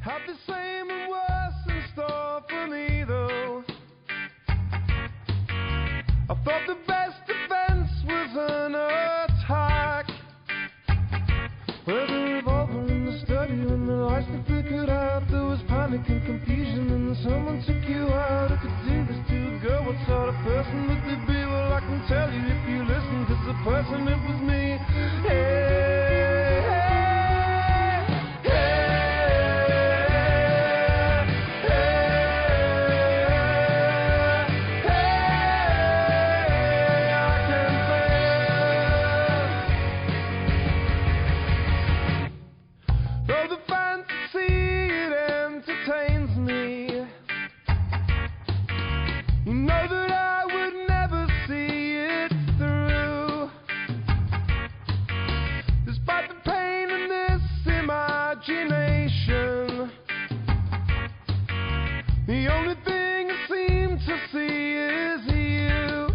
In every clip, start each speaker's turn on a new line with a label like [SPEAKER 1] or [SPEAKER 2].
[SPEAKER 1] Have the same and worse in store for me, though. I thought the best defense was an attack. With the revolver in the study and the lights that flickered out, there was panic and confusion, and someone took you out. Who could do this to a girl? What sort of person would they be? Well, I can tell you if you listen, 'cause the person, it was me. Hey, hey, hey, hey, hey, I can bear. Though the fantasy, it entertains me. You know that I would never see it through. Despite the pain in this imagination, the only thing I seem to see is you.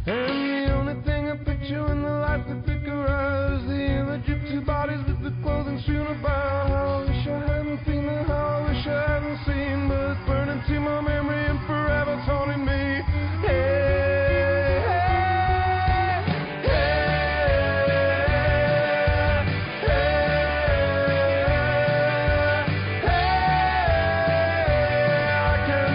[SPEAKER 1] And the only thing I picture in the light that flicker out is the image of two bodies with the clothing strewn about. How I wish I hadn't been there, how I wish I hadn't seen, but it's burning to my memory and forever taunting me. Hey, hey, hey, hey, I can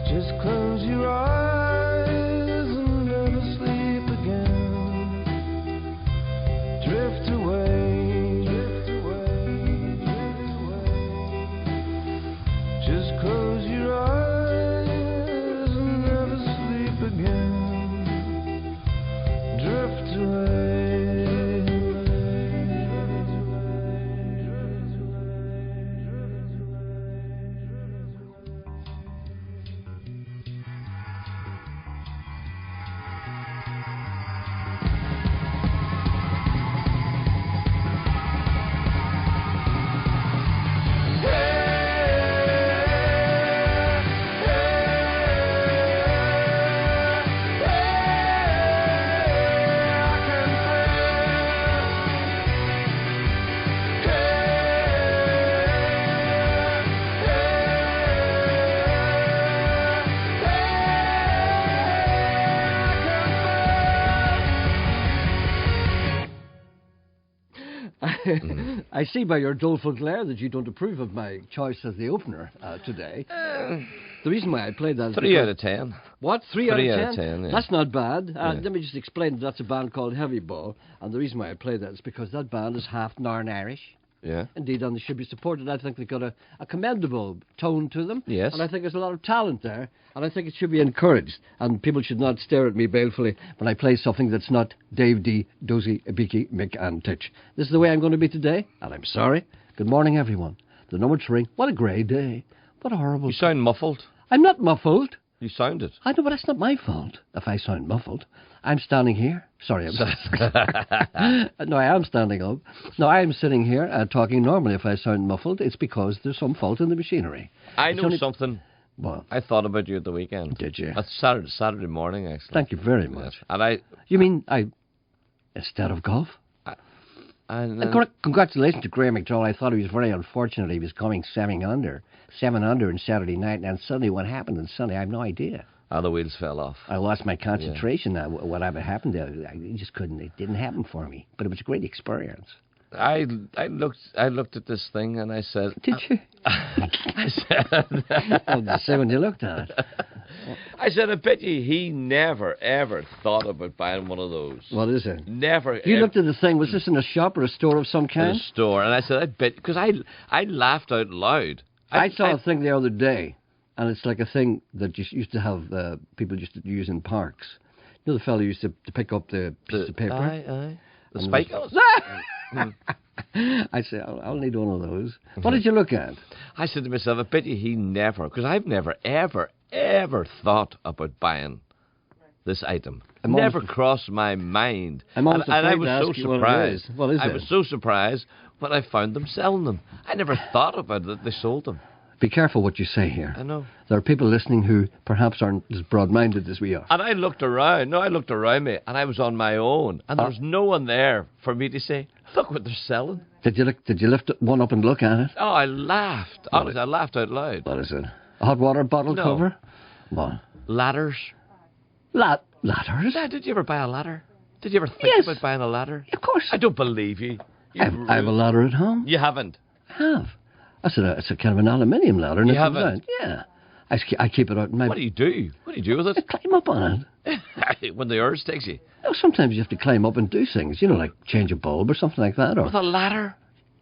[SPEAKER 1] just close your eyes and never sleep again. Drift away, drift away, drift away. Just close your eyes and never sleep again. Drift away.
[SPEAKER 2] I see by your doleful glare that you don't approve of my choice as the opener today. The reason why I played that is
[SPEAKER 3] 3 out of 10.
[SPEAKER 2] What? 3 out of 10?
[SPEAKER 3] 3 out of 10, yeah.
[SPEAKER 2] That's not bad.
[SPEAKER 3] Yeah.
[SPEAKER 2] Let me just explain that that's a band called Heavy Ball, and the reason why I played that is because that band is half Northern Irish.
[SPEAKER 3] Yeah.
[SPEAKER 2] Indeed, and they should be supported. I think they've got a commendable tone to them.
[SPEAKER 3] Yes.
[SPEAKER 2] And I think there's a lot of talent there, and I think it should be encouraged. And people should not stare at me balefully when I play something that's not Dave D, Dozy, Ibiki, Mick and Titch. This is the way I'm going to be today, and I'm sorry. Good morning, everyone. The number 3. What a grey day. What a horrible...
[SPEAKER 3] You sound muffled.
[SPEAKER 2] I'm not muffled.
[SPEAKER 3] You sounded.
[SPEAKER 2] I know, but that's not my fault if I sound muffled. I'm standing here. Sorry, I'm no, I am standing up. No, I am sitting here talking normally. If I sound muffled, it's because there's some fault in the machinery.
[SPEAKER 3] I know something.
[SPEAKER 2] What?
[SPEAKER 3] I thought about you at the weekend.
[SPEAKER 2] Did you?
[SPEAKER 3] That's Saturday morning, actually.
[SPEAKER 2] Thank you very much.
[SPEAKER 3] Yes. And
[SPEAKER 2] You mean instead of golf? And congratulations to Graham McDowell. I thought he was very unfortunate. He was coming 7 under on Saturday night, and suddenly what happened on Sunday, I have no idea.
[SPEAKER 3] The wheels fell off.
[SPEAKER 2] I lost my concentration. Yeah. Whatever happened there, I just couldn't. It didn't happen for me. But it was a great experience.
[SPEAKER 3] I looked at this thing and I said...
[SPEAKER 2] Did you?
[SPEAKER 3] I said...
[SPEAKER 2] Oh, the say when you looked at it.
[SPEAKER 3] I said, I bet you he never, ever thought about buying one of those.
[SPEAKER 2] What is it?
[SPEAKER 3] Never.
[SPEAKER 2] You looked at the thing. Was this in a shop or a store of some kind?
[SPEAKER 3] In a store. And I said, I bet... Because I laughed out loud.
[SPEAKER 2] I saw a thing the other day, and it's like a thing that used to have people used to use in parks. You know the fellow used to pick up the piece of paper?
[SPEAKER 3] Aye. The spike on
[SPEAKER 2] I said, I'll need one of those. What did you look at?
[SPEAKER 3] I said to myself, I bet you he never, because I've never, ever, ever thought about buying this item.
[SPEAKER 2] I'm
[SPEAKER 3] Never
[SPEAKER 2] almost-
[SPEAKER 3] crossed my mind.
[SPEAKER 2] I'm almost
[SPEAKER 3] and I
[SPEAKER 2] afraid
[SPEAKER 3] was
[SPEAKER 2] to
[SPEAKER 3] so
[SPEAKER 2] ask you what it
[SPEAKER 3] surprised.
[SPEAKER 2] is. What is
[SPEAKER 3] I
[SPEAKER 2] it?
[SPEAKER 3] was so surprised when I found them selling them. I never thought about it that they sold them.
[SPEAKER 2] Be careful what you say here.
[SPEAKER 3] I know.
[SPEAKER 2] There are people listening who perhaps aren't as broad-minded as we are.
[SPEAKER 3] And I looked around. No, I looked around me, and I was on my own, and there was no one there for me to say, "Look what they're selling."
[SPEAKER 2] Did you lift one up and look at it?
[SPEAKER 3] Oh, I laughed. Honestly, I laughed out loud.
[SPEAKER 2] What is it? A hot water bottle
[SPEAKER 3] No.
[SPEAKER 2] cover? What?
[SPEAKER 3] Ladders.
[SPEAKER 2] Ladders?
[SPEAKER 3] Yeah, did you ever buy a ladder? Did you ever think
[SPEAKER 2] Yes.
[SPEAKER 3] about buying a ladder?
[SPEAKER 2] Of course.
[SPEAKER 3] I don't believe you.
[SPEAKER 2] I have a ladder at home.
[SPEAKER 3] You haven't.
[SPEAKER 2] I have. It's a kind of an aluminium ladder. And
[SPEAKER 3] You
[SPEAKER 2] it comes
[SPEAKER 3] haven't?
[SPEAKER 2] out. Yeah. I keep it out in my...
[SPEAKER 3] What do you do? What do you do with
[SPEAKER 2] I climb up on it.
[SPEAKER 3] it? When the urge takes you.
[SPEAKER 2] No, sometimes you have to climb up and do things, like change a bulb or something like that. Or
[SPEAKER 3] With a ladder?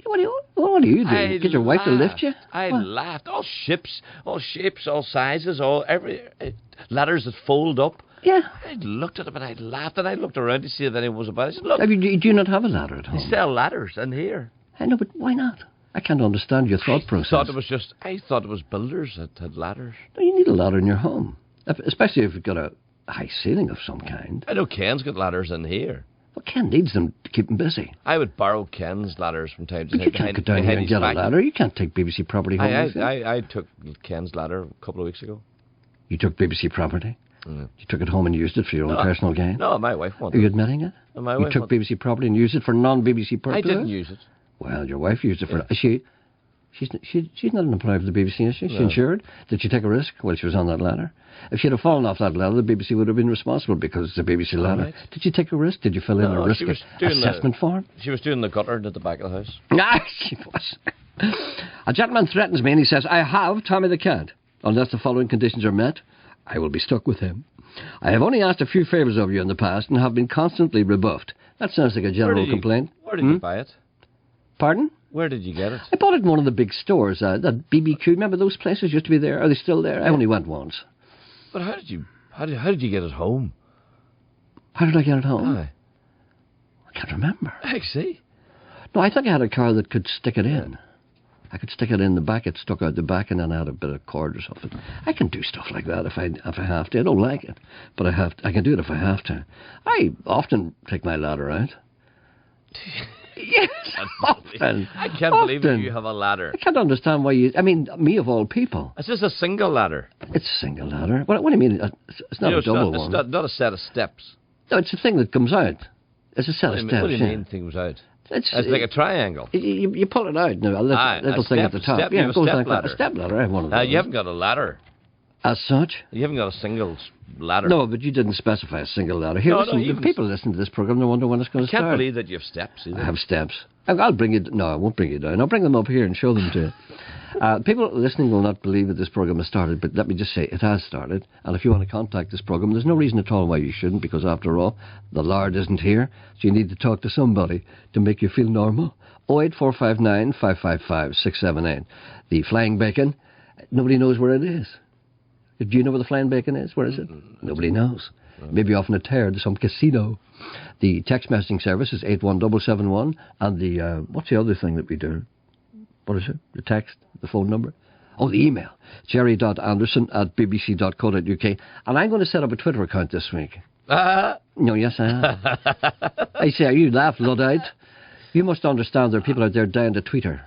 [SPEAKER 2] what do you do?
[SPEAKER 3] I
[SPEAKER 2] Get your wife to lift you?
[SPEAKER 3] I
[SPEAKER 2] What?
[SPEAKER 3] laughed. All ships, all shapes, all sizes, ladders that fold up.
[SPEAKER 2] Yeah.
[SPEAKER 3] I looked at them and I laughed, and I looked around to see if anyone was about it. I said, look,
[SPEAKER 2] Do you not have a ladder at
[SPEAKER 3] they
[SPEAKER 2] home?
[SPEAKER 3] sell ladders in here.
[SPEAKER 2] I know, but why not? I can't understand your thought process.
[SPEAKER 3] I thought it was builders that had ladders.
[SPEAKER 2] No, you need a ladder in your home, especially if you've got a high ceiling of some kind.
[SPEAKER 3] I know Ken's got ladders in here.
[SPEAKER 2] Well, Ken needs them to keep him busy.
[SPEAKER 3] I would borrow Ken's ladders from time to
[SPEAKER 2] But
[SPEAKER 3] time.
[SPEAKER 2] you can't go down here and
[SPEAKER 3] his
[SPEAKER 2] get a
[SPEAKER 3] back.
[SPEAKER 2] ladder. You can't take BBC property home with you.
[SPEAKER 3] I took Ken's ladder a couple of weeks ago.
[SPEAKER 2] You took BBC property?
[SPEAKER 3] Mm.
[SPEAKER 2] You took it home and used it for your own
[SPEAKER 3] No.
[SPEAKER 2] personal gain?
[SPEAKER 3] No, my wife
[SPEAKER 2] Are
[SPEAKER 3] wanted
[SPEAKER 2] you
[SPEAKER 3] it.
[SPEAKER 2] admitting it?
[SPEAKER 3] No, my
[SPEAKER 2] You
[SPEAKER 3] wife
[SPEAKER 2] took
[SPEAKER 3] wanted
[SPEAKER 2] BBC property and used it for non-BBC
[SPEAKER 3] it.
[SPEAKER 2] purposes?
[SPEAKER 3] I didn't use it.
[SPEAKER 2] Well, your wife used it for... She's not an employee of the BBC, is she? She's
[SPEAKER 3] No.
[SPEAKER 2] insured? Did she take a risk while she was on that ladder? If she'd have fallen off that ladder, the BBC would have been responsible because it's a BBC ladder.
[SPEAKER 3] right.
[SPEAKER 2] Did she take a risk? Did you fill in
[SPEAKER 3] No,
[SPEAKER 2] a risk
[SPEAKER 3] she was doing
[SPEAKER 2] assessment form?
[SPEAKER 3] She was doing the gutter at the back of the house.
[SPEAKER 2] Ah, she was. A gentleman threatens me and he says, I have Tommy the cat. Unless the following conditions are met, I will be stuck with him. I have only asked a few favours of you in the past and have been constantly rebuffed. That sounds like a general complaint.
[SPEAKER 3] Where did you buy it?
[SPEAKER 2] Pardon?
[SPEAKER 3] Where did you get it?
[SPEAKER 2] I bought it in one of the big stores. That BBQ, remember those places used to be there? Are they still there? I only went once.
[SPEAKER 3] But how did you get it home?
[SPEAKER 2] How did I get it home?
[SPEAKER 3] Aye.
[SPEAKER 2] I can't remember.
[SPEAKER 3] I see.
[SPEAKER 2] No, I think I had a car that could stick it in. I could stick it in the back. It stuck out the back, and then I had a bit of cord or something. I can do stuff like that if I have to. I don't like it, but I can do it if I have to. I often take my ladder out. Yes, often.
[SPEAKER 3] I can't believe that
[SPEAKER 2] Often.
[SPEAKER 3] you have a ladder.
[SPEAKER 2] I can't understand why you... I mean, me of all people.
[SPEAKER 3] It's just a single ladder.
[SPEAKER 2] It's a single ladder. What do you mean? It's not a double one.
[SPEAKER 3] It's not a set of steps.
[SPEAKER 2] No, it's a thing that comes out. It's a set of steps.
[SPEAKER 3] What do you
[SPEAKER 2] yeah.
[SPEAKER 3] mean things out?
[SPEAKER 2] It's
[SPEAKER 3] like a triangle.
[SPEAKER 2] You pull it out. No,
[SPEAKER 3] Aye,
[SPEAKER 2] little
[SPEAKER 3] a
[SPEAKER 2] thing
[SPEAKER 3] step-
[SPEAKER 2] at the top.
[SPEAKER 3] step-
[SPEAKER 2] yeah,
[SPEAKER 3] you have
[SPEAKER 2] it
[SPEAKER 3] a
[SPEAKER 2] goes
[SPEAKER 3] step
[SPEAKER 2] like that.
[SPEAKER 3] ladder.
[SPEAKER 2] A step ladder. I have one of those.
[SPEAKER 3] You haven't got a ladder.
[SPEAKER 2] As such?
[SPEAKER 3] You haven't got a single ladder.
[SPEAKER 2] No, but you didn't specify a single ladder. Here,
[SPEAKER 3] No,
[SPEAKER 2] listen,
[SPEAKER 3] even
[SPEAKER 2] if people listen to this program, they wonder when it's going
[SPEAKER 3] I
[SPEAKER 2] to
[SPEAKER 3] can't
[SPEAKER 2] start.
[SPEAKER 3] believe that you have steps either.
[SPEAKER 2] I have steps. I'll bring you... No, I won't bring you down. I'll bring them up here and show them to you. People listening will not believe that this program has started, but let me just say it has started. And if you want to contact this program, there's no reason at all why you shouldn't, because after all, the Lord isn't here, so you need to talk to somebody to make you feel normal. 08459 555 678. The Flying Bacon, nobody knows where it is. Do you know where the Flying Bacon is? Where is it? Nobody knows. Maybe off in a tear to some casino. The text messaging service is 81771, and the what's the other thing that we do? What is it? The text, the phone number? Oh, the email. jerry.anderson@bbc.co.uk. And I'm going to set up a Twitter account this week. No, yes, I am. I say, you laugh, Luddite. You must understand there are people out there dying to tweet her.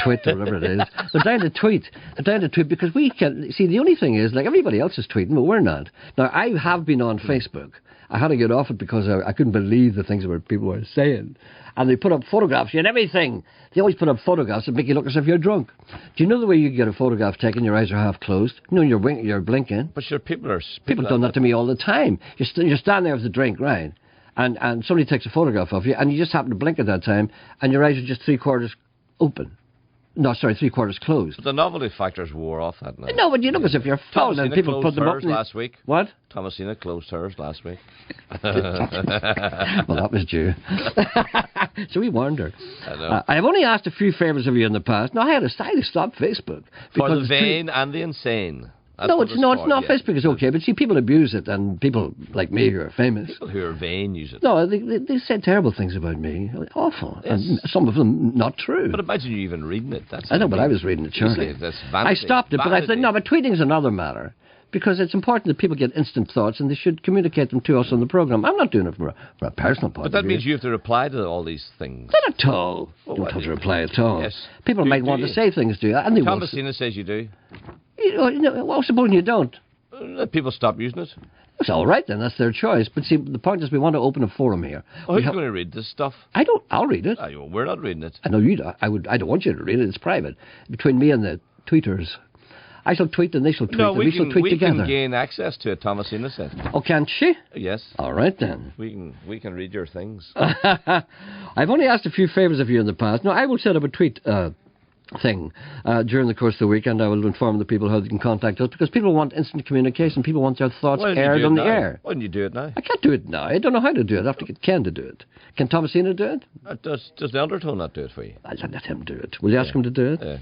[SPEAKER 2] Tweet or whatever it is. They're dying to tweet. They're dying to tweet because we can... See, the only thing is, like, everybody else is tweeting, but we're not. Now, I have been on Facebook. I had to get off it because I couldn't believe the things that people were saying. And they put up photographs and everything. They always put up photographs that make you look as if you're drunk. Do you know the way you get a photograph taken, your eyes are half closed? You know, you're blinking.
[SPEAKER 3] But sure, people
[SPEAKER 2] People have done that to me all the time. You're standing there with a drink, right? And somebody takes a photograph of you, and you just happen to blink at that time, and your eyes are just three-quarters open. No, sorry, three-quarters closed.
[SPEAKER 3] But the novelty factors wore off that night.
[SPEAKER 2] No, but you look as if you're falling, and people put them up.
[SPEAKER 3] Last week.
[SPEAKER 2] What?
[SPEAKER 3] Thomasina closed hers last week.
[SPEAKER 2] Well, that was due. So we warned her.
[SPEAKER 3] I know.
[SPEAKER 2] I have only asked a few favours of you in the past. No, I had to stop Facebook.
[SPEAKER 3] For the
[SPEAKER 2] it's
[SPEAKER 3] vain and the insane. That's
[SPEAKER 2] No,
[SPEAKER 3] what
[SPEAKER 2] it's not.
[SPEAKER 3] for, yeah.
[SPEAKER 2] Facebook is okay, but see, people abuse it, and people like me who are famous.
[SPEAKER 3] People who are vain use it.
[SPEAKER 2] No, they say terrible things about me. Awful.
[SPEAKER 3] Yes.
[SPEAKER 2] And some of them not true.
[SPEAKER 3] But imagine you even reading it. That's
[SPEAKER 2] I know, but I was reading it,
[SPEAKER 3] You
[SPEAKER 2] surely.
[SPEAKER 3] see, that's
[SPEAKER 2] I
[SPEAKER 3] vanity.
[SPEAKER 2] stopped it, but I said,
[SPEAKER 3] Vanity.
[SPEAKER 2] no, but tweeting's another matter. Because it's important that people get instant thoughts and they should communicate them to us on the programme. I'm not doing it from a personal point
[SPEAKER 3] But that
[SPEAKER 2] of view.
[SPEAKER 3] means you have to reply to all these things.
[SPEAKER 2] Not at all.
[SPEAKER 3] Well,
[SPEAKER 2] Don't
[SPEAKER 3] what
[SPEAKER 2] have
[SPEAKER 3] do
[SPEAKER 2] to
[SPEAKER 3] you-
[SPEAKER 2] reply at all.
[SPEAKER 3] Yes.
[SPEAKER 2] People
[SPEAKER 3] Do-
[SPEAKER 2] might
[SPEAKER 3] do
[SPEAKER 2] want
[SPEAKER 3] you?
[SPEAKER 2] to say things to you, and they won't.
[SPEAKER 3] Thomasina says you do.
[SPEAKER 2] Well, supposing you don't.
[SPEAKER 3] People stop using it.
[SPEAKER 2] It's all right then. That's their choice. But see, the point is, we want to open a forum here.
[SPEAKER 3] Oh, who's going to read this stuff?
[SPEAKER 2] I don't. I'll read it.
[SPEAKER 3] Well, we're not reading it.
[SPEAKER 2] I know you. I don't want you to read it. It's private between me and the tweeters. I shall tweet and they shall tweet,
[SPEAKER 3] No,
[SPEAKER 2] and we shall tweet
[SPEAKER 3] we
[SPEAKER 2] together.
[SPEAKER 3] can gain access to it, Thomasina said.
[SPEAKER 2] Oh, can't she?
[SPEAKER 3] Yes.
[SPEAKER 2] All right then.
[SPEAKER 3] We can read your things.
[SPEAKER 2] I've only asked a few favours of you in the past. No, I will set up a tweet thing during the course of the weekend. I will inform the people how they can contact us because people want instant communication. People want their thoughts
[SPEAKER 3] Why don't you
[SPEAKER 2] aired
[SPEAKER 3] do it
[SPEAKER 2] on the
[SPEAKER 3] now?
[SPEAKER 2] air.
[SPEAKER 3] Why don't you do it now?
[SPEAKER 2] I can't do it now. I don't know how to do it. I have to get Ken to do it. Can Thomasina do it?
[SPEAKER 3] Does the undertone not do it for you?
[SPEAKER 2] I'll let him do it. Will you ask him to do it?
[SPEAKER 3] Yeah.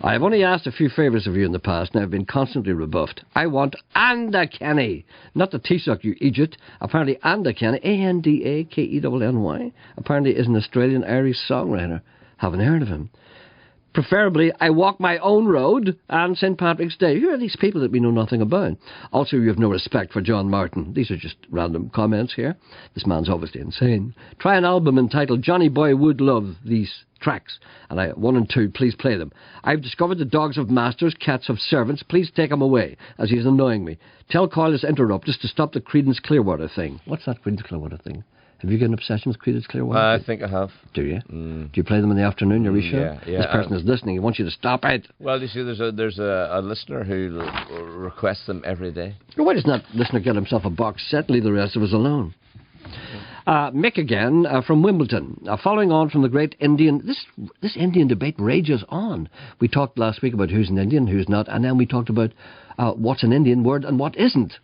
[SPEAKER 2] I've only asked a few favours of you in the past, and I've been constantly rebuffed. I want Anda Kenny, not the Taoiseach, you idiot. Apparently Anda Kenny, Andakenny, apparently is an Australian-Irish songwriter. Haven't heard of him. Preferably, I walk my own road and St. Patrick's Day. Who are these people that we know nothing about? Also, you have no respect for John Martin. These are just random comments here. This man's obviously insane. Try an album entitled Johnny Boy Would Love These Tracks. And 1 and 2, please play them. I've discovered the dogs have masters, cats have servants. Please take him away, as he's annoying me. Tell Coyle to interrupt just to stop the Creedence Clearwater thing. What's that Creedence Clearwater thing? Have you got an obsession with Creedence Clearwater?
[SPEAKER 3] I think I have.
[SPEAKER 2] Do you? Do you play them in the afternoon? Are you sure?
[SPEAKER 3] Yeah.
[SPEAKER 2] This person is listening. He wants you to stop it.
[SPEAKER 3] Well, you see, there's a listener who requests them every day.
[SPEAKER 2] Why doesn't that listener get himself a box set, leave the rest of us alone? Mick again from Wimbledon. Following on from the great Indian... This Indian debate rages on. We talked last week about who's an Indian, who's not, and then we talked about what's an Indian word and what isn't.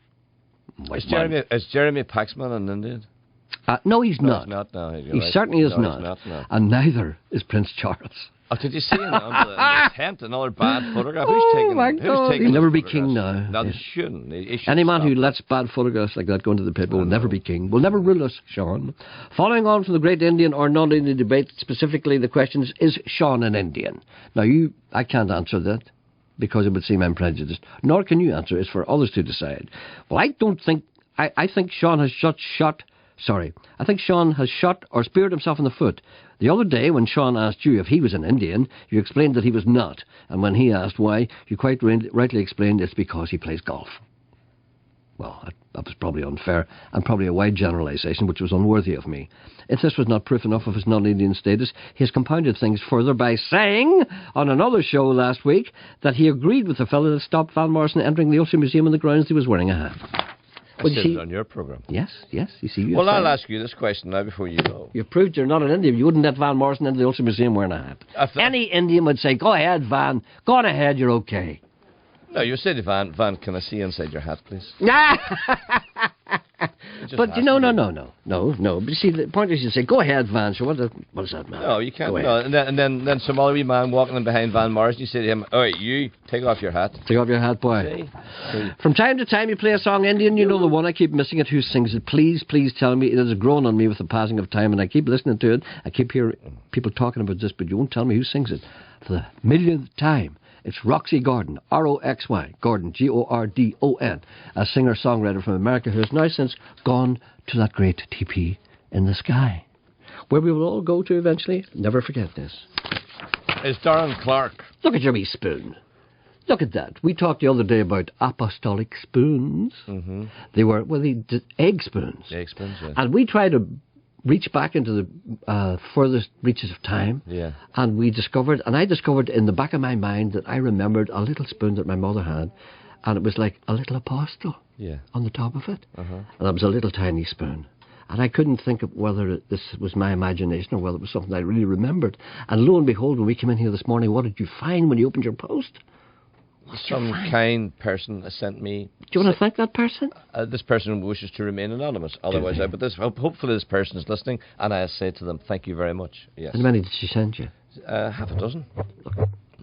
[SPEAKER 3] Is Jeremy Paxman an Indian?
[SPEAKER 2] No, he's not.
[SPEAKER 3] He's not. No,
[SPEAKER 2] He certainly is not.
[SPEAKER 3] He's not, no.
[SPEAKER 2] And neither is Prince Charles.
[SPEAKER 3] Oh, did you see in the tent another bad photograph?
[SPEAKER 2] Oh,
[SPEAKER 3] Who's taking,
[SPEAKER 2] my
[SPEAKER 3] who's
[SPEAKER 2] God.
[SPEAKER 3] taking
[SPEAKER 2] He'll never
[SPEAKER 3] those
[SPEAKER 2] be king
[SPEAKER 3] photographs?
[SPEAKER 2] now.
[SPEAKER 3] No,
[SPEAKER 2] Yes.
[SPEAKER 3] they shouldn't. They should
[SPEAKER 2] Any man
[SPEAKER 3] stop.
[SPEAKER 2] who lets bad photographs like that go into the paper will never be king. Will never rule us, Sean. Following on from the great Indian or non-Indian debate, specifically the question is Sean an Indian? Now, I can't answer that because it would seem I'm prejudiced. Nor can you answer. It's for others to decide. Well, I don't think... I think Sean has I think Sean has shot or speared himself in the foot. The other day, when Sean asked you if he was an Indian, you explained that he was not. And when he asked why, you quite rightly explained it's because he plays golf. Well, that was probably unfair and probably a wide generalisation, which was unworthy of me. If this was not proof enough of his non-Indian status, he has compounded things further by saying on another show last week that he agreed with the fellow that stopped Van Morrison entering the Ulster Museum on the grounds he was wearing a hat.
[SPEAKER 3] I said it on your programme.
[SPEAKER 2] Yes. You see.
[SPEAKER 3] Well, I'll ask you this question now before you go.
[SPEAKER 2] You proved you're not an Indian. You wouldn't let Van Morrison into the Ulster Museum wearing a hat. Any Indian would say, go ahead, Van. Go on ahead, you're okay.
[SPEAKER 3] No, you said to Van, can I see inside your hat, please?
[SPEAKER 2] But no. But you see, the point is you say, go ahead, Van. So what does that matter?
[SPEAKER 3] No, you can't. No. And then some other wee man walking in behind Van Morrison, you say to him, all right, you, take off your hat.
[SPEAKER 2] Take off your hat, boy.
[SPEAKER 3] See?
[SPEAKER 2] From time to time you play a song, Indian, you know the one. I keep missing it. Who sings it? Please tell me. It has grown on me with the passing of time, and I keep listening to it. I keep hearing people talking about this, but you won't tell me who sings it. For the millionth time. It's Roxy Gordon, R-O-X-Y, Gordon, G-O-R-D-O-N, a singer-songwriter from America who has now since gone to that great TP in the sky, where we will all go to eventually. Never forget this.
[SPEAKER 3] It's Darren Clark.
[SPEAKER 2] Look at your wee spoon. Look at that. We talked the other day about apostolic spoons. Mm-hmm. They were, egg spoons.
[SPEAKER 3] Egg spoons, yeah.
[SPEAKER 2] And we tried to reach back into the furthest reaches of time.
[SPEAKER 3] Yeah.
[SPEAKER 2] And I discovered in the back of my mind that I remembered a little spoon that my mother had, and it was like a little apostle on the top of it. Uh-huh. And it was a little tiny spoon. And I couldn't think of whether this was my imagination or whether it was something I really remembered. And lo and behold, when we came in here this morning, what did you find when you opened your post?
[SPEAKER 3] Some kind person has sent me...
[SPEAKER 2] Do you want to thank that person?
[SPEAKER 3] This person wishes to remain anonymous. Otherwise, hopefully this person is listening, and I say to them, thank you very much. Yes.
[SPEAKER 2] How many did she send you?
[SPEAKER 3] Half a dozen.
[SPEAKER 2] Look,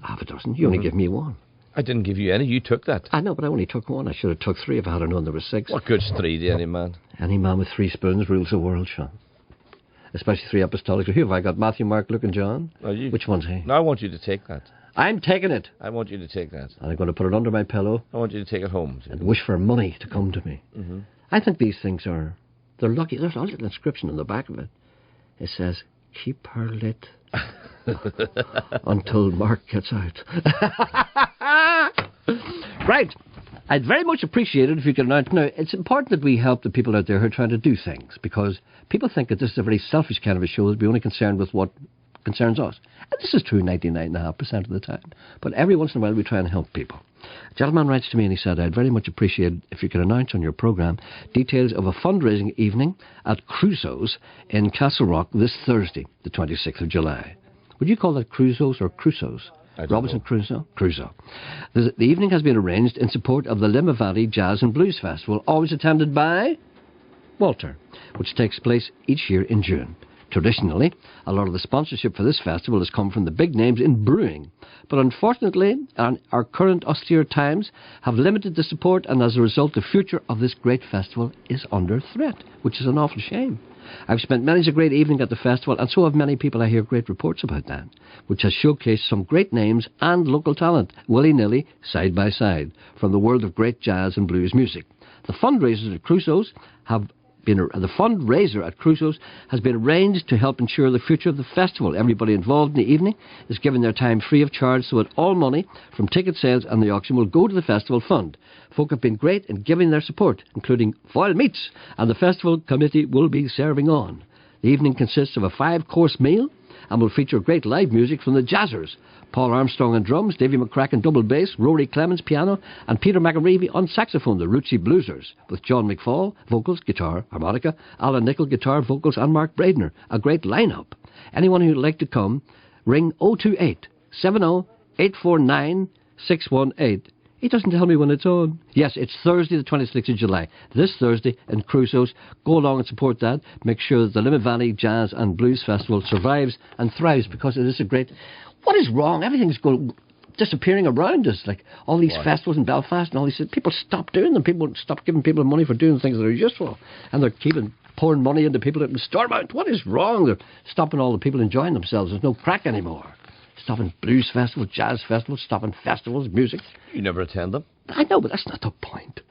[SPEAKER 2] half a dozen? You only give me one.
[SPEAKER 3] I didn't give you any. You took that.
[SPEAKER 2] I know, but I only took one. I should have took 3 if I had known there were 6.
[SPEAKER 3] What good's 3 to any man?
[SPEAKER 2] Any man with 3 spoons rules the world, Sean. Especially 3 apostolics. Who have I got? Matthew, Mark, Luke and John? Which one's he?
[SPEAKER 3] No, I want you to take that.
[SPEAKER 2] I'm taking it.
[SPEAKER 3] I want you to take that.
[SPEAKER 2] And I'm going to put it under my pillow.
[SPEAKER 3] I want you to take it home.
[SPEAKER 2] And wish for money to come to me. Mm-hmm. I think these things they're lucky. There's a little inscription on the back of it. It says, keep her lit until Mark gets out. Right. I'd very much appreciate it if you could announce. Now, it's important that we help the people out there who are trying to do things, because people think that this is a very selfish kind of a show, that we're only concerned with what concerns us. And this is true 99.5% of the time. But every once in a while we try and help people. A gentleman writes to me and he said, I'd very much appreciate if you could announce on your programme details of a fundraising evening at Crusoe's in Castle Rock this Thursday, the 26th of July. Would you call that Crusoe's or Crusoe's? Robinson Crusoe? Crusoe. The evening has been arranged in support of the Limavady Jazz and Blues Festival, always attended by Walter, which takes place each year in June. Traditionally, a lot of the sponsorship for this festival has come from the big names in brewing. But unfortunately, our current austere times have limited the support, and as a result, the future of this great festival is under threat, which is an awful shame. I've spent many a great evening at the festival, and so have many people. I hear great reports about that, which has showcased some great names and local talent, willy-nilly, side by side, from the world of great jazz and blues music. The fundraiser at Crusoe's has been arranged to help ensure the future of the festival. Everybody involved in the evening is given their time free of charge, so that all money from ticket sales and the auction will go to the festival fund. Folk have been great in giving their support, including foil meats, and the festival committee will be serving on. The evening consists of a 5-course meal and will feature great live music from the Jazzers. Paul Armstrong on drums, Davy McCracken double bass, Rory Clemens piano, and Peter McAreevy on saxophone, the Rootsy Bluesers, with John McFall, vocals, guitar, harmonica, Alan Nichol, guitar, vocals, and Mark Braidner. A great lineup. Anyone who'd like to come, ring 028 70 849 618. He doesn't tell me when it's on. Yes, it's Thursday the 26th of July. This Thursday in Crusoe's. Go along and support that. Make sure that the Limavady Jazz and Blues Festival survives and thrives, because it is a great... What is wrong? Everything's disappearing around us. Like all these festivals in Belfast and all these... People stop doing them. People stop giving people money for doing things that are useful. And they're pouring money into people that can storm out. What is wrong? They're stopping all the people enjoying themselves. There's no crack anymore. Stopping blues festivals, jazz festivals, stopping festivals, music.
[SPEAKER 3] You never attend them.
[SPEAKER 2] I know, but that's not the point.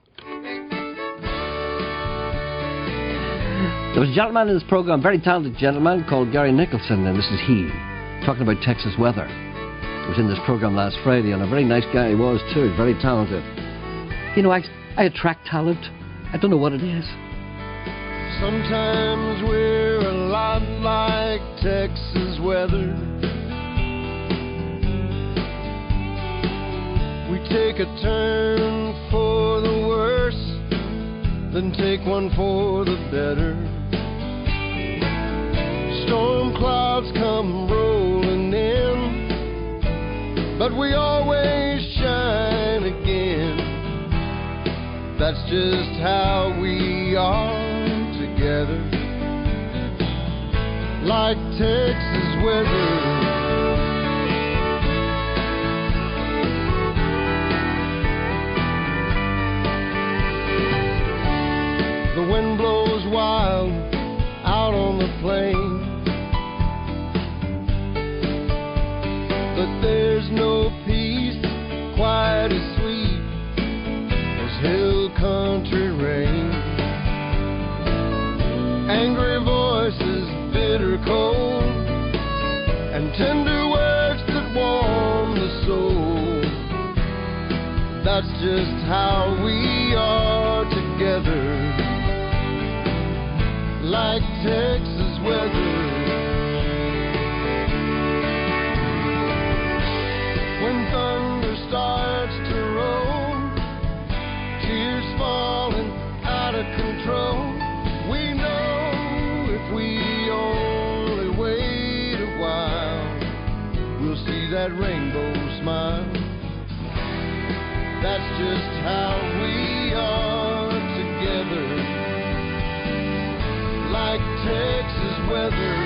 [SPEAKER 2] There was a gentleman in this programme, very talented gentleman, called Gerry Nicholson, and this is he, talking about Texas weather. He was in this programme last Friday, and a very nice guy he was too, very talented. You know, I attract talent. I don't know what it is.
[SPEAKER 1] Sometimes we're a lot like Texas weather. We take a turn for the worse, then take one for the better. Storm clouds come rolling in, but we always shine again. That's just how we are together, like Texas weather. The wind blows wild out on the plain, but there's no peace quite as sweet as hill country rain. Angry voices, bitter cold, and tender words that warm the soul. That's just how we are together, like Texas weather. When thunder starts to roll, tears falling out of control, we know if we only wait a while, we'll see that rainbow smile. That's just how we are together, like Texas weather.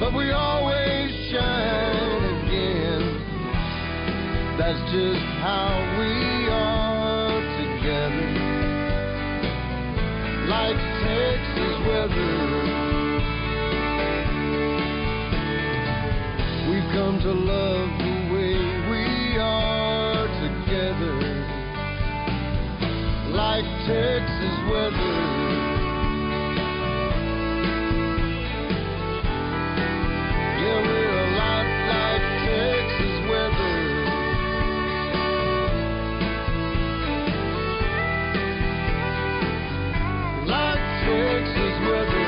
[SPEAKER 1] but we always shine again. That's just how we are together, like Texas weather. We've come to love the way we are together, like Texas weather. Yeah, we're a lot like Texas weather. Like Texas weather.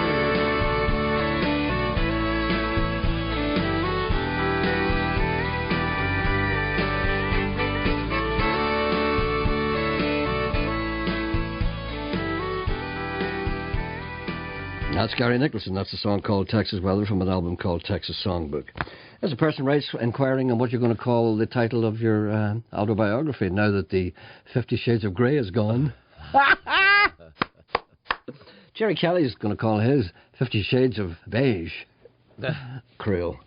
[SPEAKER 2] That's Gary Nicholson. That's a song called Texas Weather from an album called Texas Songbook. As a person writes inquiring on what you're going to call the title of your autobiography now that the 50 Shades of Grey is gone. Gerry Kelly's going to call his 50 Shades of Beige. Cruel.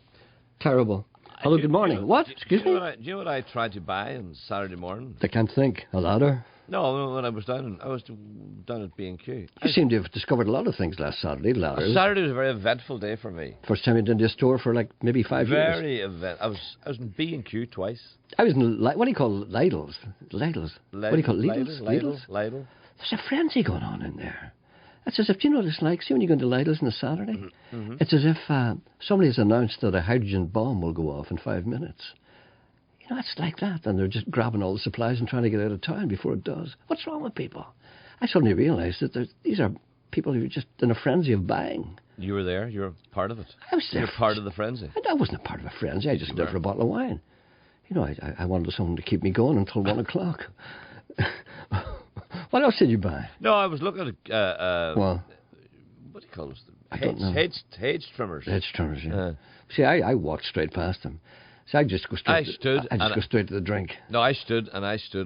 [SPEAKER 2] Terrible. Hello, good morning. What? Excuse me?
[SPEAKER 3] Do you know what I tried to buy on Saturday morning?
[SPEAKER 2] I can't think. A ladder?
[SPEAKER 3] No, when I was down at B&Q.
[SPEAKER 2] You seem to have discovered a lot of things last Saturday, ladders.
[SPEAKER 3] Saturday was a very eventful day for me.
[SPEAKER 2] First time you'd been to a store for like maybe 5 years.
[SPEAKER 3] Very event. I was in B&Q twice.
[SPEAKER 2] I was in, what do you call Lidl's? Lidl's. What do you call it? Lidl's?
[SPEAKER 3] Lidl.
[SPEAKER 2] There's a frenzy going on in there. It's as if, do you know what it's like? See when you go into Lidl's on a Saturday? Mm-hmm. It's as if somebody has announced that a hydrogen bomb will go off in 5 minutes. You know, it's like that. And they're just grabbing all the supplies and trying to get out of town before it does. What's wrong with people? I suddenly realised that these are people who are just in a frenzy of buying.
[SPEAKER 3] You were there? You were part of it?
[SPEAKER 2] I was there.
[SPEAKER 3] You're part of the frenzy?
[SPEAKER 2] I wasn't a part of a frenzy. I just went for a bottle of wine. You know, I wanted something to keep me going until 1 o'clock. What else did you buy?
[SPEAKER 3] No, I was looking at...
[SPEAKER 2] well,
[SPEAKER 3] what do you call it?
[SPEAKER 2] Hedge
[SPEAKER 3] trimmers.
[SPEAKER 2] Hedge trimmers, yeah. See, I walked straight past them. See, I just go straight to the drink.
[SPEAKER 3] No, I stood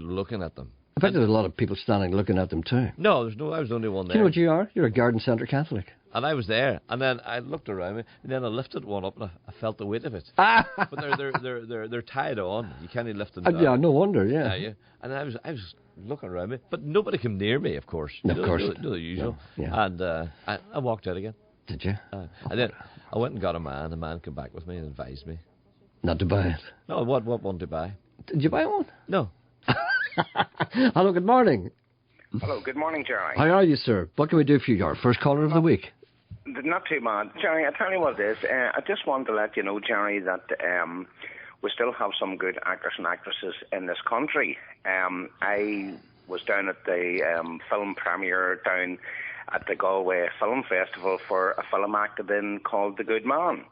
[SPEAKER 3] looking at them.
[SPEAKER 2] I bet there's a lot of people standing looking at them too.
[SPEAKER 3] No, I was the only one there.
[SPEAKER 2] Do you know what you are? You're a garden centre Catholic.
[SPEAKER 3] And I was there, and then I looked around me, and then I lifted one up, and I felt the weight of it. But they're tied on. You can't even lift them down.
[SPEAKER 2] Yeah, no wonder. Yeah.
[SPEAKER 3] And I was looking around me, but nobody came near me. Of course.
[SPEAKER 2] Of course.
[SPEAKER 3] The usual.
[SPEAKER 2] Yeah.
[SPEAKER 3] And I walked out again.
[SPEAKER 2] Did you?
[SPEAKER 3] And then I went and got a man. The man came back with me and advised me
[SPEAKER 2] not to buy it.
[SPEAKER 3] No, what one to buy?
[SPEAKER 2] Did you buy one?
[SPEAKER 3] No.
[SPEAKER 2] Hello, good morning.
[SPEAKER 4] Hello, good morning, Gerry.
[SPEAKER 2] How are you, sir? What can we do for you? Our first caller of the week.
[SPEAKER 4] Not too bad. Gerry, I tell you what it is. I just want to let you know, Gerry, that we still have some good actors and actresses in this country. I was down at the film premiere down at the Galway Film Festival for a film acted in called The Good Man.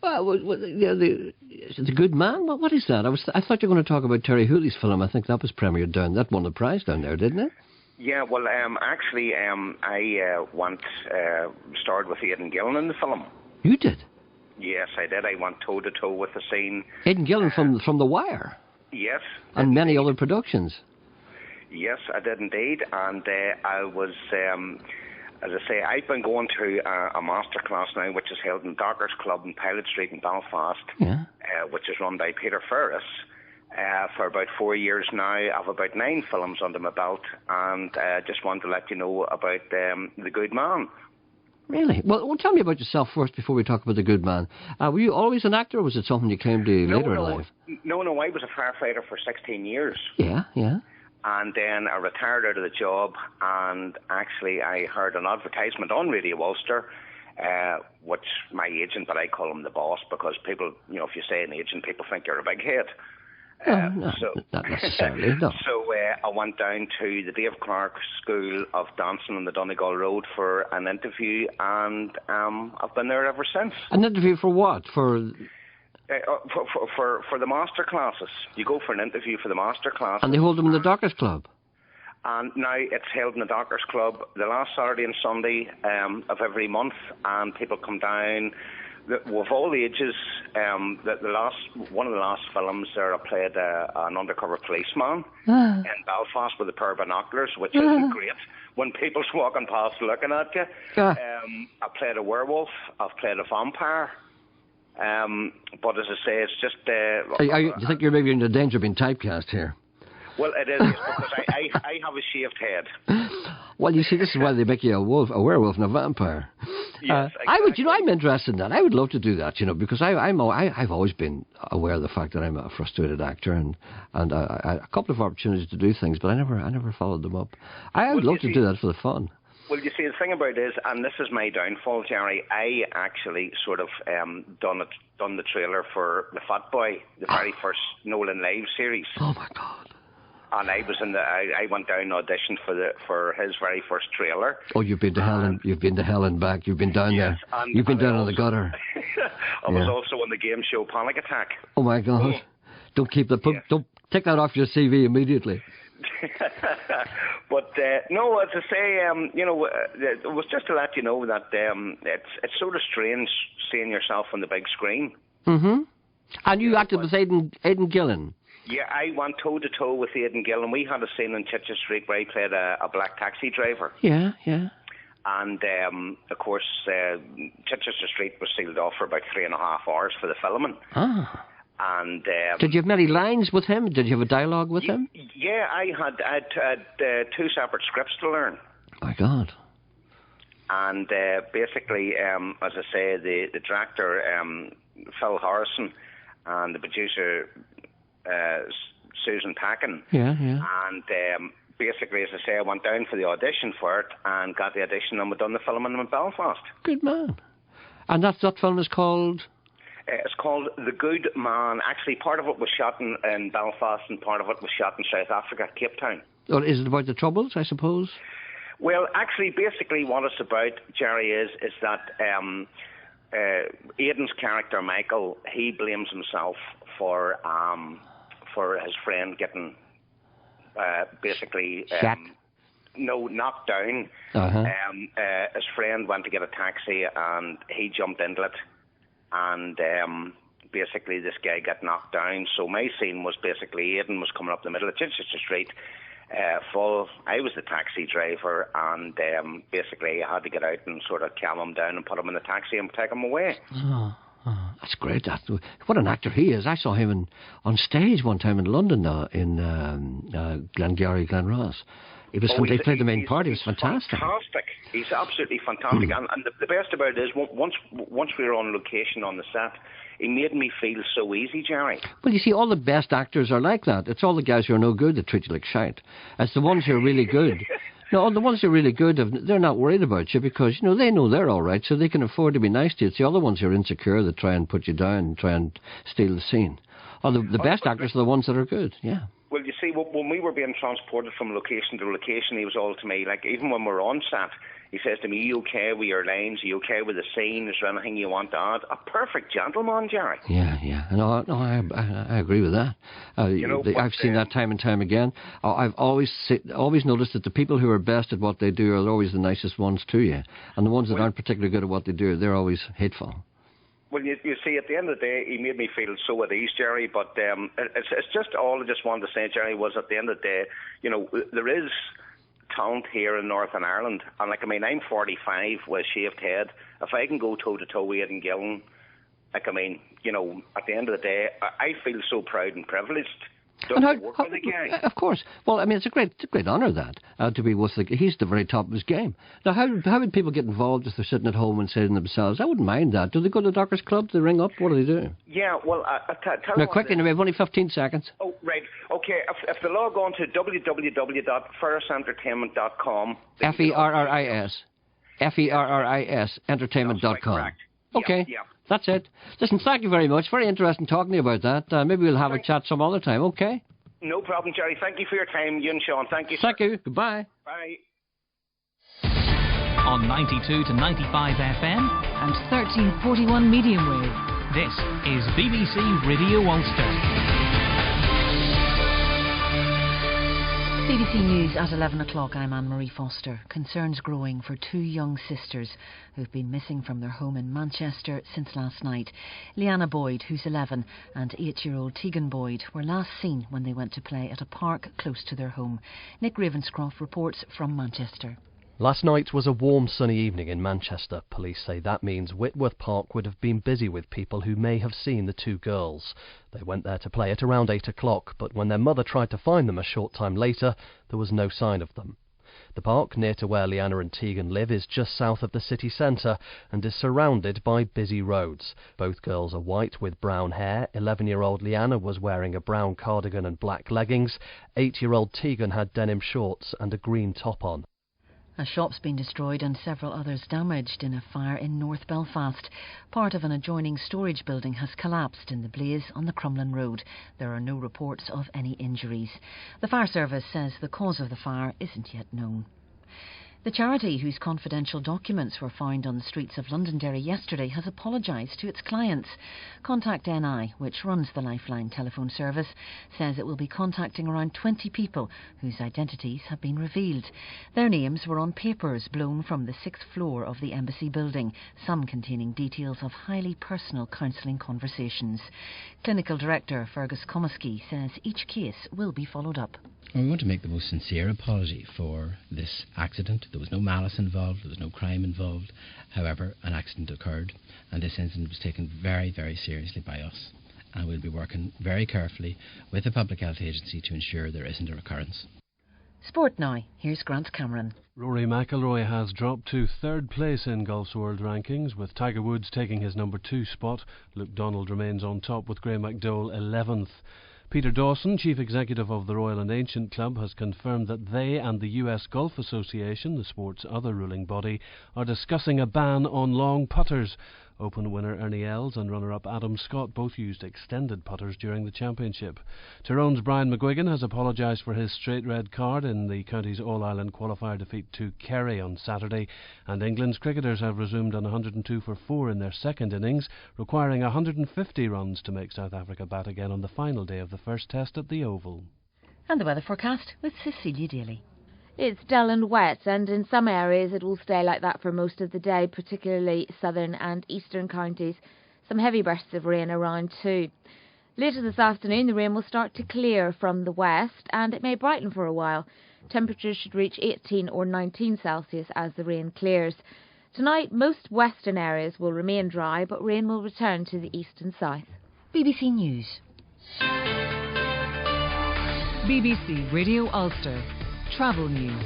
[SPEAKER 2] Well, the Good Man? What is that? I thought you were going to talk about Terry Hooley's film. I think that was premiered down. That won the prize down there, didn't it?
[SPEAKER 4] Yeah, well, actually, I starred with Aidan Gillen in the film.
[SPEAKER 2] You did?
[SPEAKER 4] Yes, I did. I went toe-to-toe with the scene.
[SPEAKER 2] Aidan Gillen from The Wire?
[SPEAKER 4] Yes.
[SPEAKER 2] And many other productions?
[SPEAKER 4] Yes, I did indeed. And I was... as I say, I've been going to a master class now, which is held in Dockers Club in Pilot Street in Belfast, which is run by Peter Ferris. For about 4 years now, I have about 9 films under my belt, and just wanted to let you know about The Good Man.
[SPEAKER 2] Really? Well, tell me about yourself first before we talk about The Good Man. Were you always an actor, or was it something you came to later in life?
[SPEAKER 4] No, I was a firefighter for 16 years.
[SPEAKER 2] Yeah.
[SPEAKER 4] And then I retired out of the job, and actually I heard an advertisement on Radio Ulster, which my agent, but I call him the boss, because people, if you say an agent, people think you're a big head.
[SPEAKER 2] Not necessarily, no.
[SPEAKER 4] So I went down to the Dave Clark School of Dancing on the Donegal Road for an interview, and I've been there ever since.
[SPEAKER 2] An interview for what? For
[SPEAKER 4] the master classes. You go for an interview for the master classes.
[SPEAKER 2] And they hold them in the Dockers Club?
[SPEAKER 4] And now it's held in the Dockers Club the last Saturday and Sunday of every month, and people come down with all ages. One of the last films there, I played an undercover policeman in Belfast with a pair of binoculars, which isn't great when people's walking past looking at you. I played a werewolf. I've played a vampire. But as I say, it's just...
[SPEAKER 2] do you think you're maybe in the danger of being typecast here?
[SPEAKER 4] Well, it is, because I have a shaved head.
[SPEAKER 2] Well, you see, this is why they make you a werewolf and a vampire.
[SPEAKER 4] Yes, exactly.
[SPEAKER 2] I'm interested in that. I would love to do that, because I've always been aware of the fact that I'm a frustrated actor, and a couple of opportunities to do things, but I never followed them up. I would love to do that for the fun.
[SPEAKER 4] Well, you see, the thing about it is, and this is my downfall, Gerry, I actually sort of done the trailer for The Fat Boy, the very first Nolan Live series.
[SPEAKER 2] Oh my God!
[SPEAKER 4] And I was I went down and auditioned for his very first trailer.
[SPEAKER 2] Oh, you've been to hell and back. You've been down there. You've been down in the gutter.
[SPEAKER 4] I was also on the game show Panic Attack.
[SPEAKER 2] Oh my God! Don't don't take that off your CV immediately.
[SPEAKER 4] But no, as I say, it was just to let you know that it's sort of strange seeing yourself on the big screen.
[SPEAKER 2] Mm-hmm. And you acted with Aidan Gillen.
[SPEAKER 4] Yeah, I went toe-to-toe with Aidan Gillen. We had a scene in Chichester Street where I played a black taxi driver.
[SPEAKER 2] Yeah.
[SPEAKER 4] And, of course, Chichester Street was sealed off for about 3.5 hours for the filming.
[SPEAKER 2] Ah.
[SPEAKER 4] And
[SPEAKER 2] did you have many lines with him? Did you have a dialogue with him?
[SPEAKER 4] Yeah, I had 2 separate scripts to learn.
[SPEAKER 2] My God.
[SPEAKER 4] And basically, as I say, the director, Phil Harrison, and the producer... Susan Packin.
[SPEAKER 2] Yeah.
[SPEAKER 4] And basically, as I say, I went down for the audition for it and got the audition, and we done the filming in Belfast.
[SPEAKER 2] Good man. And that film is called?
[SPEAKER 4] It's called The Good Man. Actually, part of it was shot in Belfast and part of it was shot in South Africa, Cape Town.
[SPEAKER 2] Or is it about the Troubles, I suppose?
[SPEAKER 4] Well, actually, basically what it's about, Gerry, is that Aidan's character, Michael, he blames himself for his friend getting basically knocked down.
[SPEAKER 2] Uh-huh.
[SPEAKER 4] His friend went to get a taxi and he jumped into it, and basically this guy got knocked down. So my scene was basically Aidan was coming up the middle of Chichester Street, full. I was the taxi driver, and basically I had to get out and sort of calm him down and put him in the taxi and take him away.
[SPEAKER 2] Oh, that's great. What an actor he is. I saw him on stage one time in London in Glengarry, Glenross. He played the main part. He was fantastic.
[SPEAKER 4] Fantastic. He's absolutely fantastic. And the best about it is, once we were on location on the set, he made me feel so easy, Gerry.
[SPEAKER 2] Well, you see, all the best actors are like that. It's all the guys who are no good that treat you like shite. It's the ones who are really good. No, the ones who are really good, they're not worried about you because, they know they're all right, so they can afford to be nice to you. It's the other ones who are insecure that try and put you down and try and steal the scene. Or the best actors are the ones that are good, yeah.
[SPEAKER 4] Well, you see, when we were being transported from location to location, he was all to me, like, even when we were on set, he says to me, "Are you okay with your lines? Are you okay with the scene? Is there anything you want to add?" A perfect gentleman, Gerry.
[SPEAKER 2] Yeah. No, I agree with that. I've seen that time and time again. I've always noticed that the people who are best at what they do are always the nicest ones to you. And the ones that aren't particularly good at what they do, they're always hateful.
[SPEAKER 4] Well, you see, at the end of the day, he made me feel so at ease, Gerry. But it's just all I just wanted to say, Gerry, was at the end of the day, there is talent here in Northern Ireland. And, I'm 45 with a shaved head. If I can go toe-to-toe with Aidan Gillen, at the end of the day, I feel so proud and privileged. Of
[SPEAKER 2] course. Well, it's a great honour that to be with he's the very top of his game. Now, how would people get involved if they're sitting at home and saying to themselves, "I wouldn't mind that"? Do they go to the Dockers Club? Do they ring up? What do they do?
[SPEAKER 4] Yeah, well, tell
[SPEAKER 2] now, quickly, we have only 15 seconds.
[SPEAKER 4] Oh, right. Okay, if they log on to www.ferrisentertainment.com. Ferris entertainment.com. Okay. Yeah.
[SPEAKER 2] That's it. Listen, thank you very much. Very interesting talking to you about that. Maybe we'll have a chat some other time, okay?
[SPEAKER 4] No problem, Gerry. Thank you for your time, you and Sean. Thank you, sir.
[SPEAKER 2] Thank you. Goodbye.
[SPEAKER 4] Bye.
[SPEAKER 5] On 92 to 95 FM
[SPEAKER 6] and 1341 medium wave.
[SPEAKER 5] This is BBC Radio Ulster.
[SPEAKER 6] BBC News at 11 o'clock. I'm Anne-Marie Foster. Concerns growing for 2 young sisters who've been missing from their home in Manchester since last night. Leanna Boyd, who's 11, and 8-year-old Tegan Boyd were last seen when they went to play at a park close to their home. Nick Ravenscroft reports from Manchester.
[SPEAKER 7] Last night was a warm, sunny evening in Manchester. Police say that means Whitworth Park would have been busy with people who may have seen the two girls. They went there to play at around 8 o'clock, but when their mother tried to find them a short time later, there was no sign of them. The park, near to where Leanna and Tegan live, is just south of the city centre and is surrounded by busy roads. Both girls are white with brown hair. 11-year-old Leanna was wearing a brown cardigan and black leggings. 8-year-old Tegan had denim shorts and a green top on.
[SPEAKER 6] A shop's been destroyed and several others damaged in a fire in North Belfast. Part of an adjoining storage building has collapsed in the blaze on the Crumlin Road. There are no reports of any injuries. The fire service says the cause of the fire isn't yet known. The charity whose confidential documents were found on the streets of Londonderry yesterday has apologised to its clients. Contact NI, which runs the Lifeline telephone service, says it will be contacting around 20 people whose identities have been revealed. Their names were on papers blown from the 6th floor of the Embassy building, some containing details of highly personal counselling conversations. Clinical Director Fergus Comiskey says each case will be followed up.
[SPEAKER 8] We want to make the most sincere apology for this accident. There was no malice involved, there was no crime involved. However, an accident occurred, and this incident was taken very, very seriously by us. And we'll be working very carefully with the Public Health Agency to ensure there isn't a recurrence.
[SPEAKER 6] Sport now. Here's Grant Cameron.
[SPEAKER 9] Rory McIlroy has dropped to 3rd place in golf's world rankings, with Tiger Woods taking his number 2 spot. Luke Donald remains on top with Graeme McDowell 11th. Peter Dawson, Chief Executive of the Royal and Ancient Club, has confirmed that they and the US Golf Association, the sport's other ruling body, are discussing a ban on long putters. Open winner Ernie Els and runner-up Adam Scott both used extended putters during the championship. Tyrone's Brian McGuigan has apologised for his straight red card in the county's All-Ireland qualifier defeat to Kerry on Saturday, and England's cricketers have resumed on 102 for 4 in their second innings, requiring 150 runs to make South Africa bat again on the final day of the first test at the Oval.
[SPEAKER 6] And the weather forecast with Cecilia Daly.
[SPEAKER 10] It's dull and wet, and in some areas it will stay like that for most of the day, particularly southern and eastern counties. Some heavy bursts of rain around too. Later this afternoon the rain will start to clear from the west and it may brighten for a while. Temperatures should reach 18 or 19 Celsius as the rain clears. Tonight most western areas will remain dry, but rain will return to the east and south.
[SPEAKER 6] BBC News.
[SPEAKER 11] BBC Radio Ulster. Travel news.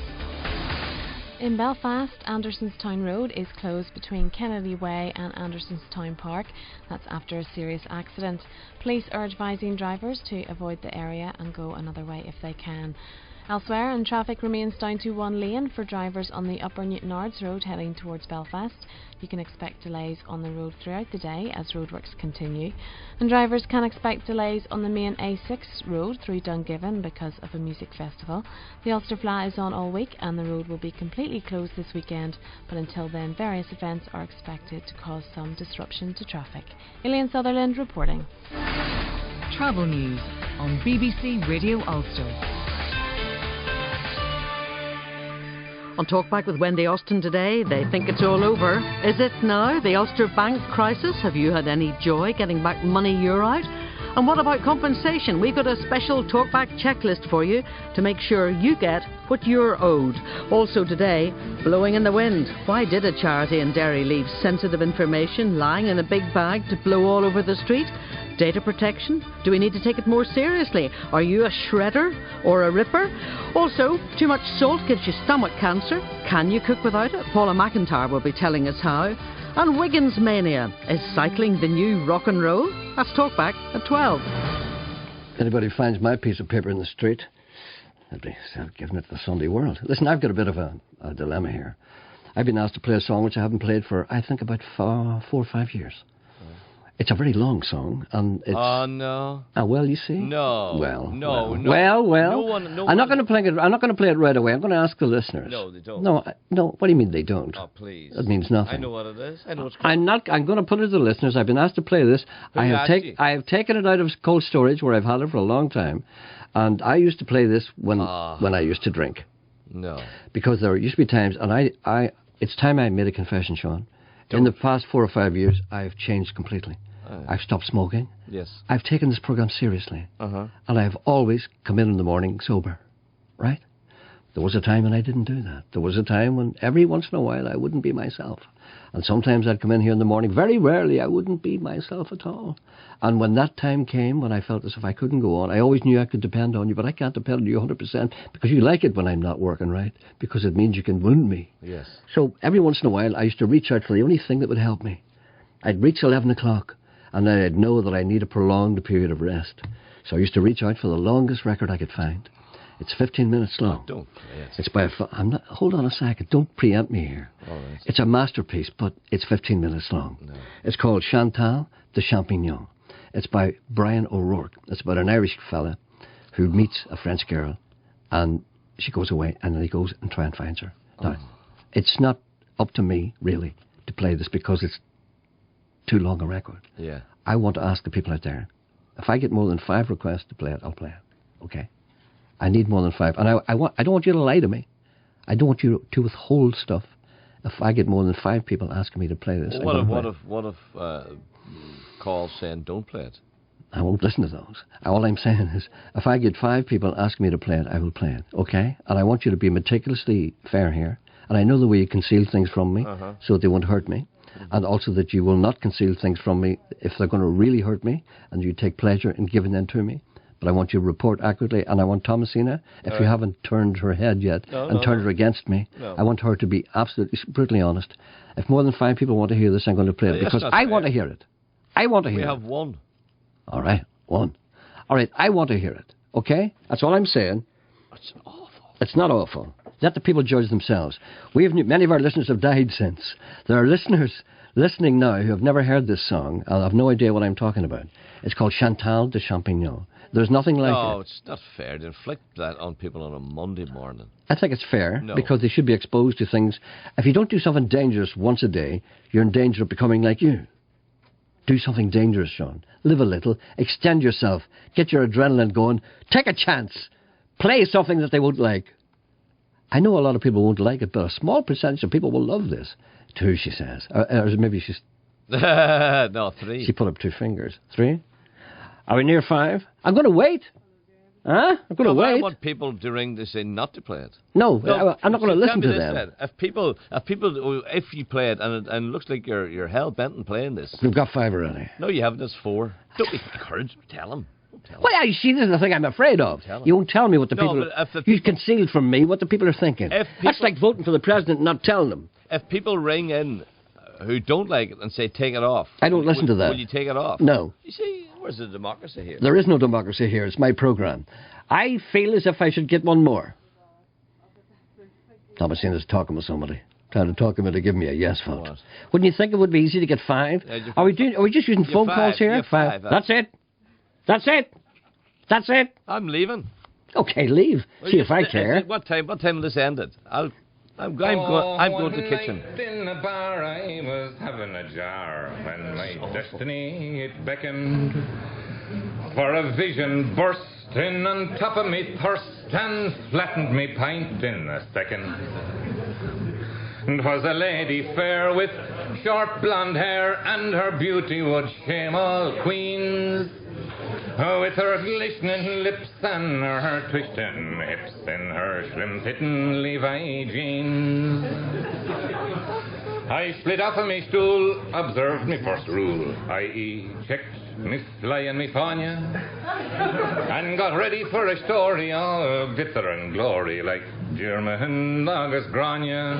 [SPEAKER 12] In Belfast, Andersonstown Road is closed between Kennedy Way and Andersonstown Park. That's after a serious accident. Police are advising drivers to avoid the area and go another way if they can. Elsewhere, and traffic remains down to 1 lane for drivers on the Upper Newtonards Road heading towards Belfast. You can expect delays on the road throughout the day as roadworks continue. And drivers can expect delays on the main A6 road through Dungiven because of a music festival. The Ulster Flat is on all week and the road will be completely closed this weekend, but until then various events are expected to cause some disruption to traffic. Elaine Sutherland reporting.
[SPEAKER 11] Travel news on BBC Radio Ulster.
[SPEAKER 6] On Talkback with Wendy Austin today, they think it's all over. Is it now? The Ulster Bank crisis? Have you had any joy getting back money you're out? And what about compensation? We've got a special Talkback checklist for you to make sure you get what you're owed. Also today, blowing in the wind. Why did a charity in Derry leave sensitive information lying in a big bag to blow all over the street? Data protection? Do we need to take it more seriously? Are you a shredder or a ripper? Also, too much salt gives you stomach cancer. Can you cook without it? Paula McIntyre will be telling us how. And Wiggins Mania. Is cycling the new rock and roll? That's Talkback at 12.
[SPEAKER 2] If anybody finds my piece of paper in the street, I'd be giving it to the Sunday World. Listen, I've got a bit of a dilemma here. I've been asked to play a song which I haven't played for, I think, about 4 or 5 years. It's a very long song, and it's...
[SPEAKER 3] Oh, no.
[SPEAKER 2] Ah, well, you see?
[SPEAKER 3] No.
[SPEAKER 2] Well.
[SPEAKER 3] No.
[SPEAKER 2] I'm not going to play it. I'm not going to play it right away. I'm going to ask the listeners.
[SPEAKER 3] No, they don't.
[SPEAKER 2] No. What do you mean they don't?
[SPEAKER 3] Oh, please.
[SPEAKER 2] That means nothing.
[SPEAKER 3] I know what it is. I know what's called.
[SPEAKER 2] I'm going to put it to the listeners. I've been asked to play this. I have taken it out of cold storage where I've had it for a long time, and I used to play this when I used to drink.
[SPEAKER 3] No.
[SPEAKER 2] Because there used to be times, and it's time I made a confession, Sean. In the past 4 or 5 years, I've changed completely. I've stopped smoking.
[SPEAKER 3] Yes.
[SPEAKER 2] I've taken this programme seriously.
[SPEAKER 3] And
[SPEAKER 2] And I've always come in the morning sober. Right? There was a time when I didn't do that. There was a time when every once in a while I wouldn't be myself. And sometimes I'd come in here in the morning. Very rarely I wouldn't be myself at all. And when that time came, when I felt as if I couldn't go on, I always knew I could depend on you, but I can't depend on you 100% because you like it when I'm not working right, because it means you can wound me.
[SPEAKER 3] Yes.
[SPEAKER 2] So every once in a while I used to reach out for the only thing that would help me. I'd reach 11 o'clock and then I'd know that I need a prolonged period of rest. So I used to reach out for the longest record I could find. It's 15 minutes long.
[SPEAKER 3] Don't play it.
[SPEAKER 2] It's by hold on a second. Don't preempt me here.
[SPEAKER 3] All right.
[SPEAKER 2] It's a masterpiece, but it's 15 minutes long.
[SPEAKER 3] No.
[SPEAKER 2] It's called Chantal de Champignon. It's by Brian O'Rourke. It's about an Irish fella who meets a French girl, and she goes away, and then he goes and try and finds her. Now, it's not up to me, really, to play this because it's too long a record.
[SPEAKER 3] Yeah.
[SPEAKER 2] I want to ask the people out there, if I get more than 5 requests to play it, I'll play it. Okay? I need more than 5. And I don't want you to lie to me. I don't want you to withhold stuff. If I get more than 5 people asking me to play this,
[SPEAKER 3] what if calls saying don't play it?
[SPEAKER 2] I won't listen to those. All I'm saying is, if I get 5 people asking me to play it, I will play it, okay? And I want you to be meticulously fair here. And I know the way you conceal things from me so that they won't hurt me. And also that you will not conceal things from me if they're going to really hurt me, and you take pleasure in giving them to me. But I want you to report accurately, and I want Thomasina, if you haven't turned her head yet turned her against me, I want her to be absolutely brutally honest. If more than 5 people want to hear this, I'm going to play it because I want to hear it. I want to hear it.
[SPEAKER 3] We have 1.
[SPEAKER 2] All right, 1. All right, I want to hear it. Okay? That's all I'm saying.
[SPEAKER 3] It's awful.
[SPEAKER 2] It's not awful. Let the people judge themselves. Many of our listeners have died since. There are listeners listening now who have never heard this song and have no idea what I'm talking about. It's called Chantal de Champignon. There's nothing like it.
[SPEAKER 3] No, it's not fair to inflict that on people on a Monday morning.
[SPEAKER 2] I think it's fair because they should be exposed to things. If you don't do something dangerous once a day, you're in danger of becoming like you. Do something dangerous, Sean. Live a little. Extend yourself. Get your adrenaline going. Take a chance. Play something that they won't like. I know a lot of people won't like it, but a small percentage of people will love this. 2, she says. Or maybe she's...
[SPEAKER 3] No, 3.
[SPEAKER 2] She put up 2 fingers. 3? Are we near 5? I'm going to wait. Huh? I'm going to wait.
[SPEAKER 3] I want people to ring to say not to play it.
[SPEAKER 2] No, I'm not going to listen to them.
[SPEAKER 3] Then. If you play it and it looks like you're hell bent on playing this.
[SPEAKER 2] We've got 5 already.
[SPEAKER 3] No, you haven't. It's 4. Don't be encouraged. Tell them.
[SPEAKER 2] Well, see, this is the thing I'm afraid of. You won't tell me what the people... You concealed from me what the people are thinking. That's like voting for the president and not telling them.
[SPEAKER 3] If people ring in who don't like it and say, take it off...
[SPEAKER 2] I don't listen to that.
[SPEAKER 3] Will you take it off?
[SPEAKER 2] No.
[SPEAKER 3] You see, where's the democracy here?
[SPEAKER 2] There is no democracy here. It's my programme. I feel as if I should get one more. Thomasina's talking with somebody. Trying to talk him into giving me a yes vote. What? Wouldn't you think it would be easy to get 5? Are we just using phone calls here?
[SPEAKER 3] 5.
[SPEAKER 2] That's it. That's it. That's it.
[SPEAKER 3] I'm leaving.
[SPEAKER 2] Okay, leave. See if I care.
[SPEAKER 3] What time will this end it? I'm going to the kitchen.
[SPEAKER 13] In the bar I was having a jar when my destiny it beckoned. For a vision burst in on top of me thirst and flattened me pint in a second. And 'twas a lady fair with short blonde hair, and her beauty would shame all queens. With her glistening lips and her twisting hips in her slim-fitting Levi jeans. I slid off of me stool, observed me first rule, i.e. checked me fly and me fanya, and got ready for a story all glitter and glory like German August Grania.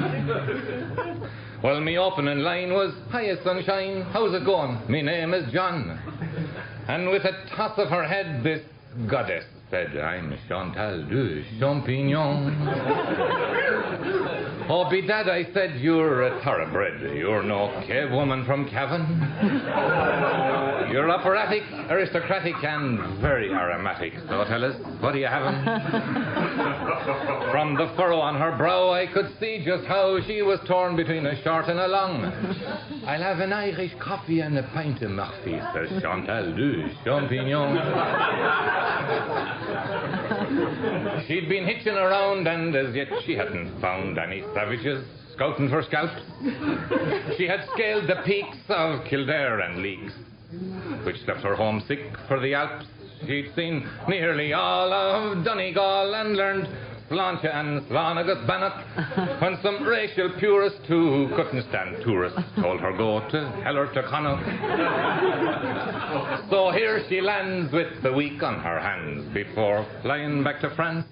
[SPEAKER 13] Well, me opening line was, hiya sunshine, how's it going? Me name is John. And with a toss of her head, this goddess said, I'm Chantal de Champignon. Oh, bedad, I said, you're a thoroughbred. You're no cave woman from Cavan. You're operatic, aristocratic, and very aromatic. So tell us, what are you having? From the furrow on her brow, I could see just how she was torn between a short and a long. I'll have an Irish coffee and a pint of Murphy, says Chantal de Champignon. She'd been hitching around, and as yet she hadn't found any savages scouting for scalps. She had scaled the peaks of Kildare and Leaks, which left her homesick for the Alps. She'd seen nearly all of Donegal and learned Sláinte and Slán agus Bannock, when some racial purist who couldn't stand tourists told her go to hell or to Connacht. So here she lands with the week on her hands before flying back to France.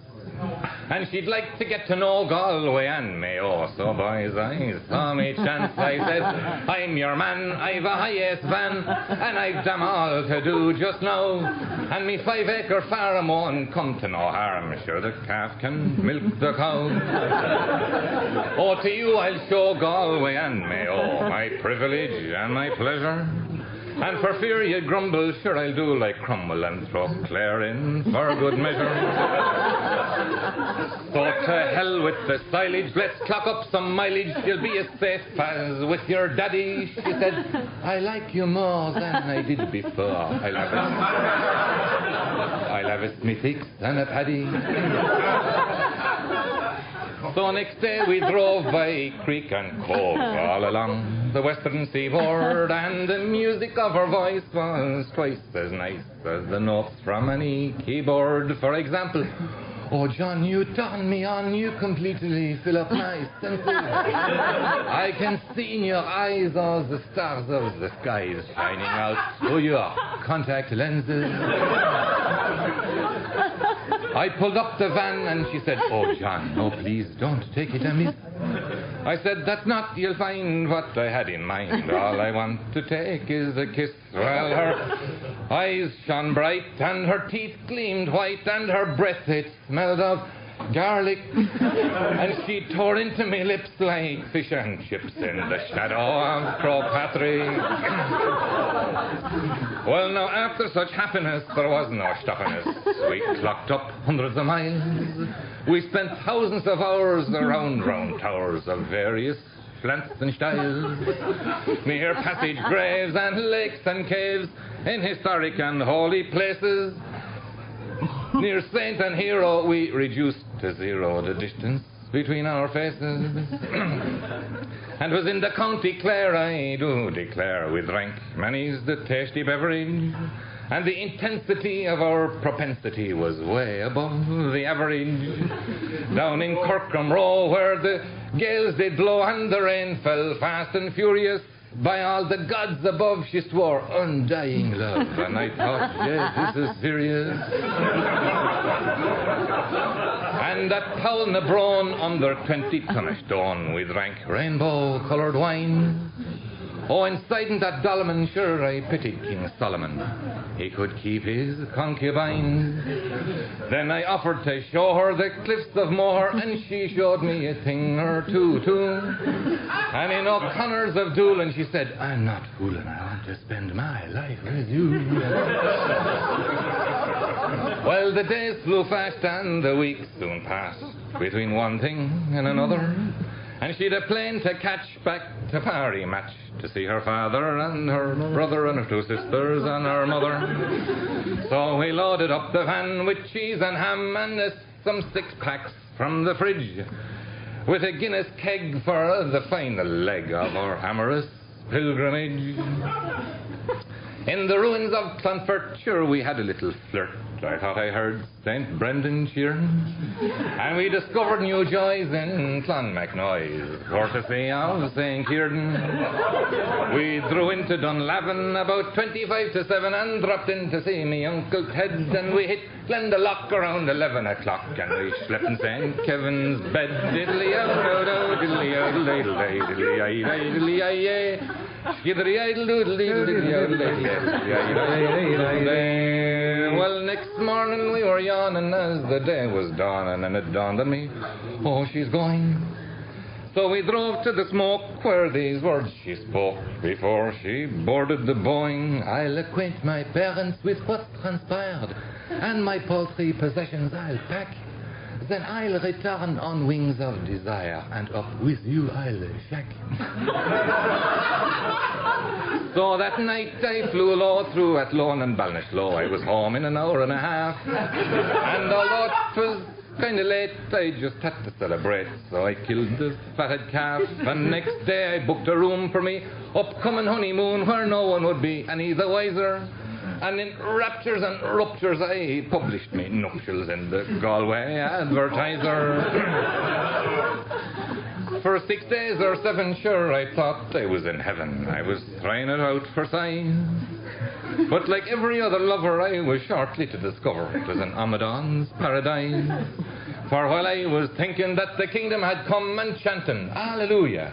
[SPEAKER 13] And she'd like to get to know Galway and Mayo. So boys, I saw me chance. I said, I'm your man, I've a highest van, and I've damn all to do just now. And me 5-acre farm won't come to no harm. Sure the calf can milk the cow. Oh, to you I'll show Galway and Mayo, my privilege and my pleasure. And for fear you grumble, sure I'll do like Cromwell and throw Clare in for good measure. So to hell with the silage, let's clock up some mileage. You'll be as safe as with your daddy. She said, I like you more than I did before. I'll have a Smithix and a paddy. So next day we drove by creek and cove all along the western seaboard, and the music of her voice was twice as nice as the notes from any keyboard. For example, oh John, you turn me on, you completely fill up my senses. I can see in your eyes all the stars of the skies shining out through your contact lenses. I pulled up the van and she said, oh John, no please don't take it amiss. I said, that's not, you'll find, what I had in mind. All I want to take is a kiss. Well, her eyes shone bright and her teeth gleamed white and her breath, it smelled of garlic. And she tore into me lips like fish and chips in the shadow of Croagh Patrick. Well, now, after such happiness, there was no stopping us. We clocked up hundreds of miles. We spent thousands of hours around round towers of various flants and styles, near passage graves and lakes and caves, in historic and holy places. Near saint and hero, we reduced to zero the distance between our faces. And was in the County Clare, I do declare, we drank many's the tasty beverage, and the intensity of our propensity was way above the average. Down in Corcram Row, where the gales did blow and the rain fell fast and furious, by all the gods above she swore undying love, and I thought, yeah, this is serious. And at Powell-na-Brone, under 20 ton of stone, we drank rainbow-coloured wine. Oh, inside in that dolman, sure, I pitied King Solomon. He could keep his concubine. Then I offered to show her the cliffs of Moher, and she showed me a thing or two, too. And in O'Connor's of Doolin, she said, I'm not fooling, I want to spend my life with you. Well, the days flew fast and the weeks soon passed between one thing and another. And she'd a plane to catch back to Parry Match to see her father and her brother and her 2 sisters and her mother. So we loaded up the van with cheese and ham and some 6-packs from the fridge, with a Guinness keg for the final leg of our amorous pilgrimage. In the ruins of Clonfert, sure, we had a little flirt. I thought I heard St. Brendan cheering. And we discovered new joys in Clonmacnoise, courtesy of St. Kieran. We drew into Dunlavin about 25 to 7 and dropped in to see me Uncle Ted. And we hit Glendalough around 11 o'clock, and we slept in St. Kevin's bed. Diddly-o-do-do, diddly-o-diddly-o-diddly, diddly-o-diddly-o-yay. Well, next morning we were yawning as the day was dawning, and it dawned on me, oh, she's going. So we drove to the smoke where these words she spoke before she boarded the Boeing. I'll acquaint my parents with what transpired, and my paltry possessions I'll pack. Then I'll return on wings of desire, and up with you I'll shack. So that night I flew low through Athlone and Ballinasloe. I was home in an hour and a half. And although it was kind of late, I just had to celebrate. So I killed the fatted calf, and next day I booked a room for me upcoming honeymoon where no one would be any the wiser. And in raptures and ruptures I published me nuptials in the Galway Advertiser. For 6 days or 7, sure, I thought I was in heaven. I was trying it out for size. But like every other lover, I was shortly to discover it was an Amadon's paradise. For while I was thinking that the kingdom had come and chanting Hallelujah,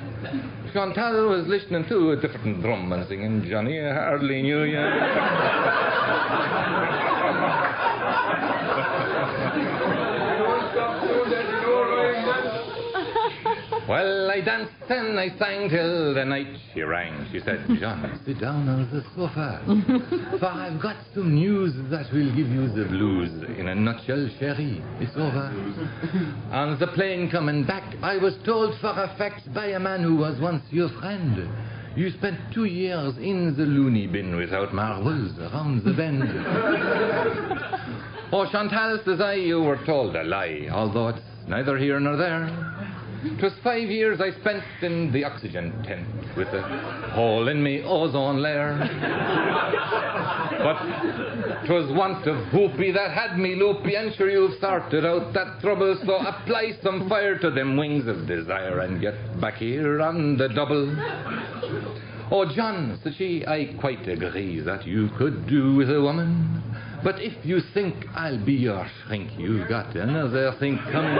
[SPEAKER 13] Chantal was listening to a different drum and singing Johnny I Hardly Knew Ya. Well, I danced and I sang till the night she rang. She said, John, sit down on the sofa, for I've got some news that will give you the blues. In a nutshell, Gerry, it's over. On the plane coming back, I was told for a fact by a man who was once your friend. You spent 2 years in the loony bin without marbles around the bend. Oh, Chantal, says I, you were told a lie, although it's neither here nor there. 'Twas 5 years I spent in the oxygen tent with a hole in me ozone layer. But 'twas want of whoopee that had me loopy, and sure you've sorted out that trouble, so apply some fire to them wings of desire and get back here on the double. Oh, John, said she, I quite agree that you could do with a woman, but if you think I'll be your shrink, you've got another thing coming.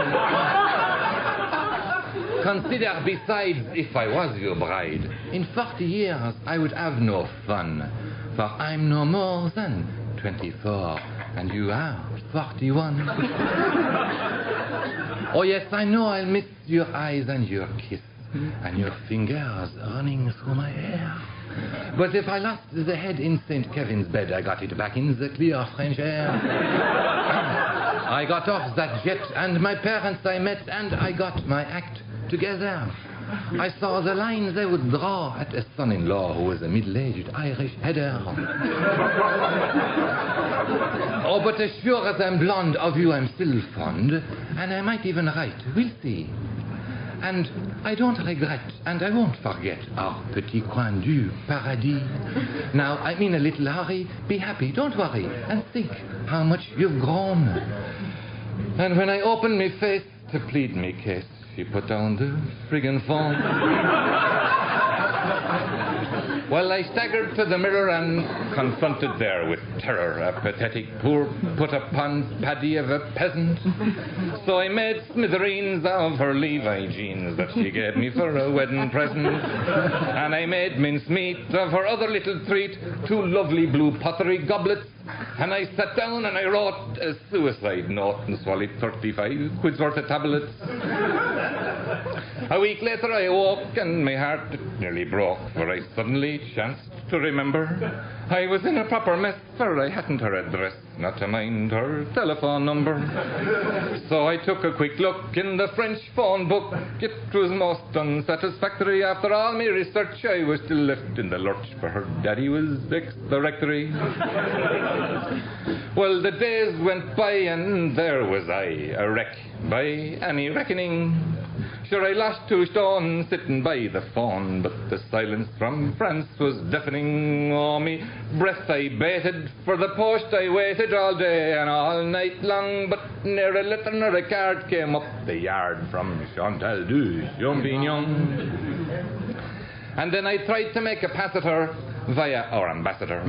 [SPEAKER 13] Consider besides, if I was your bride, in 40 years I would have no fun, for I'm no more than 24, and you are 41. Oh yes, I know I'll miss your eyes and your kiss, and your fingers running through my hair. But if I lost the head in St. Kevin's bed, I got it back in the clear French air. I got off that jet, and my parents I met, and I got my act together. I saw the lines they would draw at a son-in-law who was a middle-aged Irish header. Oh, but as sure as I'm blonde, of you I'm still fond, and I might even write, we'll see. And I don't regret, and I won't forget our petit coin du paradis. Now, I'm in a little hurry. Be happy, don't worry, and think how much you've grown. And when I open me face to plead me case, she put down the friggin' phone. Well, I staggered to the mirror and confronted there with terror a pathetic, poor, put-upon paddy of a peasant. So I made smithereens of her Levi jeans that she gave me for a wedding present. And I made mincemeat of her other little treat, 2 lovely blue pottery goblets. And I sat down and I wrote a suicide note and swallowed 35 quid's worth of tablets. A week later I awoke and my heart nearly broke, for I suddenly chanced to remember I was in a proper mess, for I hadn't her address, not to mind her telephone number. So I took a quick look in the French phone book. It was most unsatisfactory. After all my research, I was still left in the lurch, for her daddy was ex-directory. Well, the days went by and there was I, a wreck by any reckoning. Sure, I lost 2 stone sitting by the phone, but the silence from France was deafening. Oh, me breath I baited, for the post I waited all day and all night long, but ne'er a letter nor a card came up the yard from Chantal du Champignon. And then I tried to make a pass at her via our ambassador.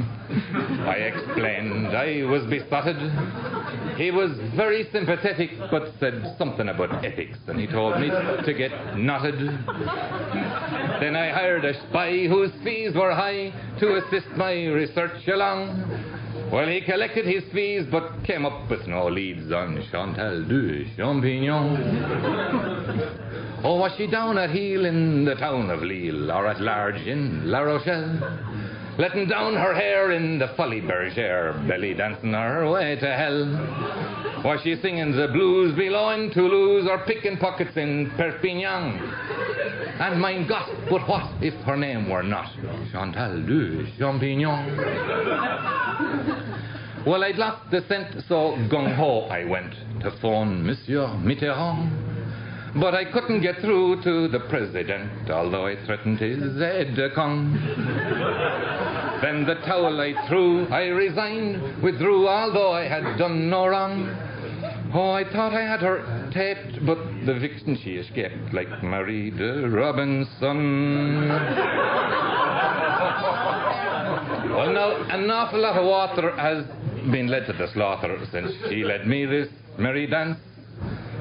[SPEAKER 13] I explained I was besotted. He was very sympathetic, but said something about ethics, and he told me to get knotted. Then I hired a spy whose fees were high to assist my research along. Well, he collected his fees, but came up with no leads on Chantal du Champignon. Or was she down at heel in the town of Lille, or at large in La Rochelle, letting down her hair in the Folie Bergère, belly dancing her way to hell? Was she singing the blues below in Toulouse, or picking pockets in Perpignan? And mein Gott, but what if her name were not Chantal du Champignon? Well, I'd lost the scent, so gung-ho I went to phone Monsieur Mitterrand. But I couldn't get through to the president, although I threatened his head to come. Then the towel I threw, I resigned, withdrew, although I had done no wrong. Oh, I thought I had her taped, but the vixen she escaped like Marie de Robinson. Well, now, an awful lot of water has been led to the slaughter since she led me this merry dance.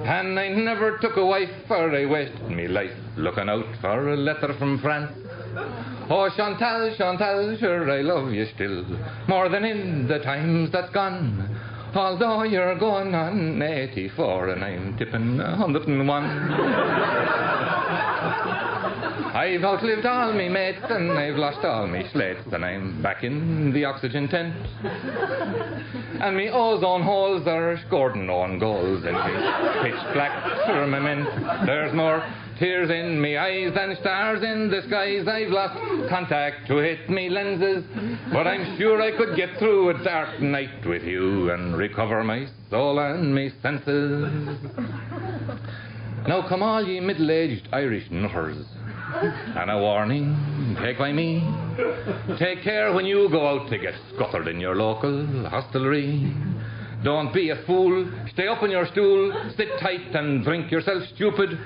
[SPEAKER 13] And I never took a wife, for I wasted me life looking out for a letter from France. Oh, Chantal, Chantal, sure I love you still, more than in the times that's gone. Although you're going on 84 and I'm tipping 101. I've outlived all me mates and I've lost all me slates and I'm back in the oxygen tent. And me ozone holes are scoring own goals in the pitch black firmament. There's more tears in me eyes than stars in the skies. I've lost contact to hit me lenses, but I'm sure I could get through a dark night with you and recover my soul and me senses. Now come all ye middle-aged Irish nutters, and a warning, take by me. Take care when you go out to get scuttered in your local hostelry. Don't be a fool, stay up on your stool, sit tight and drink yourself stupid.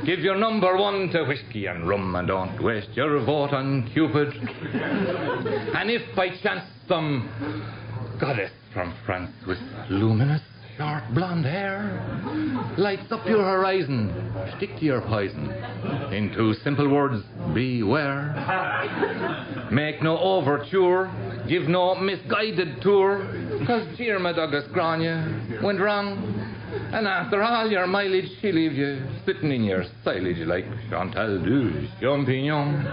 [SPEAKER 13] Give your number 1 to whiskey and rum and don't waste your vote on Cupid. And if by chance some goddess from France with luminous short blonde hair lights up your horizon, stick to your poison. In 2 simple words, beware. Make no overture, give no misguided tour, 'cause dear my Douglas Grania went wrong. And after all your mileage, she leave you sitting in your silage like Chantal du Champignon.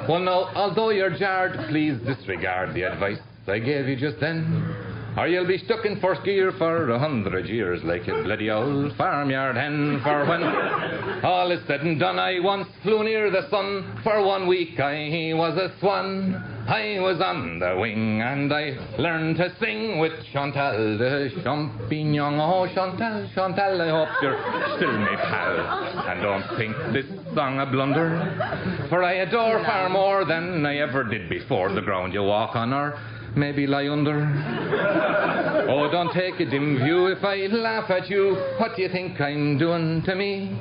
[SPEAKER 13] Well, now, although you're jarred, please disregard the advice I gave you just then, or you'll be stuck in first gear for 100 years like a bloody old farmyard hen. For when all is said and done, I once flew near the sun. For 1 week I was a swan. I was on the wing and I learned to sing with Chantal de Champignon. Oh, Chantal, Chantal, I hope you're still my pal, and don't think this song a blunder, for I adore far more than I ever did before the ground you walk on, or maybe lie under. Oh, don't take a dim view if I laugh at you. What do you think I'm doing to me?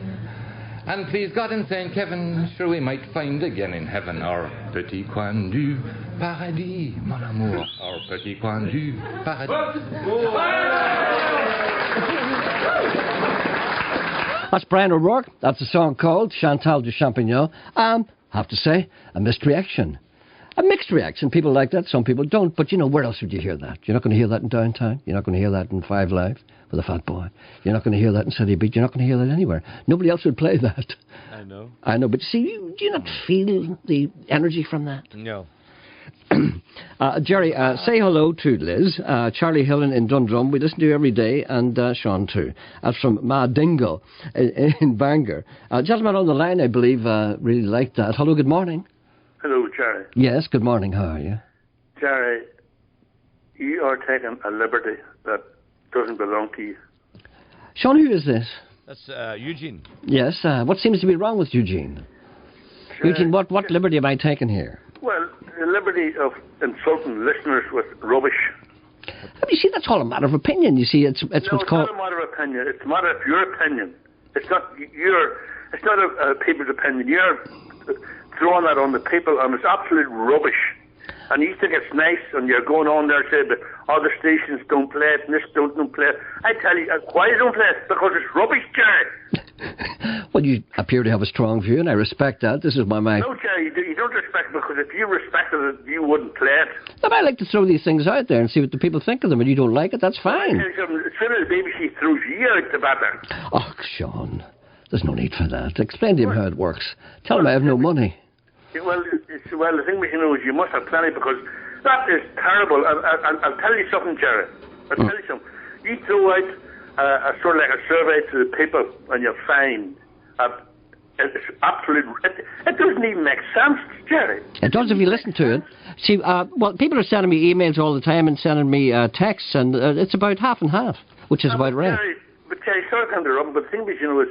[SPEAKER 13] And please God in St. Kevin, sure we might find again in heaven our petit coin du paradis, mon amour, our petit coin du paradis.
[SPEAKER 2] That's Brian O'Rourke. That's a song called Chantal du Champignon. I have to say, a mixed reaction. A mixed reaction. People like that, some people don't. But, you know, where else would you hear that? You're not going to hear that in downtown. You're not going to hear that in Five Live with a fat boy. You're not going to hear that in City Beat. You're not going to hear that anywhere. Nobody else would play that. I know. But see, do you not feel the energy from that?
[SPEAKER 3] No.
[SPEAKER 2] Gerry, say hello to Liz, Charlie Hillen in Dundrum. We listen to you every day, and Sean too. That's from Ma Dingle in Bangor. Gentleman on the line, I believe, really liked that. Hello, good morning.
[SPEAKER 14] Hello, Gerry.
[SPEAKER 2] Yes, good morning. How are you?
[SPEAKER 14] Gerry, you are taking a liberty that doesn't belong to you.
[SPEAKER 2] Sean, who is this?
[SPEAKER 3] That's Eugene.
[SPEAKER 2] Yes, what seems to be wrong with Eugene?
[SPEAKER 14] Gerry,
[SPEAKER 2] Eugene, what liberty am I taking here?
[SPEAKER 14] Well, the liberty of insulting listeners with rubbish.
[SPEAKER 2] You see, that's all a matter of opinion. You see, it's what's called...
[SPEAKER 14] It's not a matter of opinion. It's a matter of your opinion. It's not a people's opinion. You're throwing that on the people, and it's absolute rubbish. And you think it's nice, and you're going on there saying that other stations don't play it, and this don't play it. I tell you, why they don't play it? Because it's rubbish, Gerry.
[SPEAKER 2] Well, you appear to have a strong view, and I respect that. This is my...
[SPEAKER 14] No, Gerry, you don't respect it, because if you respected it, you wouldn't play it.
[SPEAKER 2] But I like to throw these things out there and see what the people think of them, and you don't like it, that's fine.
[SPEAKER 14] As soon as the BBC throws you out the batter.
[SPEAKER 2] Oh, Sean, there's no need for that. Explain to him how it works. Tell him I have no money.
[SPEAKER 14] Well, the thing we can know is you must have plenty, because that is terrible. I'll tell you something, Gerry. I'll tell you something. You throw out a sort of like a survey to the people, and you find it's absolute. It doesn't even make sense, Gerry.
[SPEAKER 2] It does if you listen to it. See, well, people are sending me emails all the time and sending me texts, and it's about half and half, which is about right.
[SPEAKER 14] Gerry, but Jerry, sorry to interrupt, but the thing is, is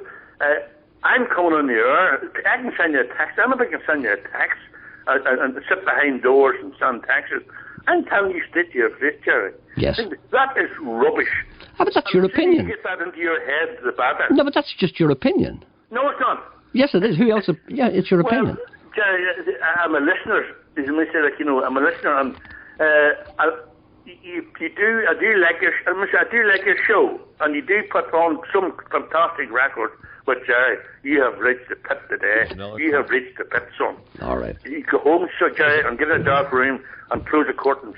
[SPEAKER 14] I'm coming on the air. I can send you a text. Anybody can send you a text and sit behind doors and send texts. I'm telling you straight to your face, Jerry.
[SPEAKER 2] Yes.
[SPEAKER 14] That is rubbish.
[SPEAKER 2] But that's your opinion.
[SPEAKER 14] You get that into your head, the better.
[SPEAKER 2] No, but that's just your opinion.
[SPEAKER 14] No, it's not.
[SPEAKER 2] Yes, it is. Who else? Yeah, it's your opinion.
[SPEAKER 14] Jerry, I'm a listener. As you may say, I'm a listener, and I do like your show, and you do put on some fantastic records. But Jerry, you have reached the pit today. You have reached the pit, son.
[SPEAKER 2] All right.
[SPEAKER 14] You go home, Jerry, and get in a dark room and close the curtains.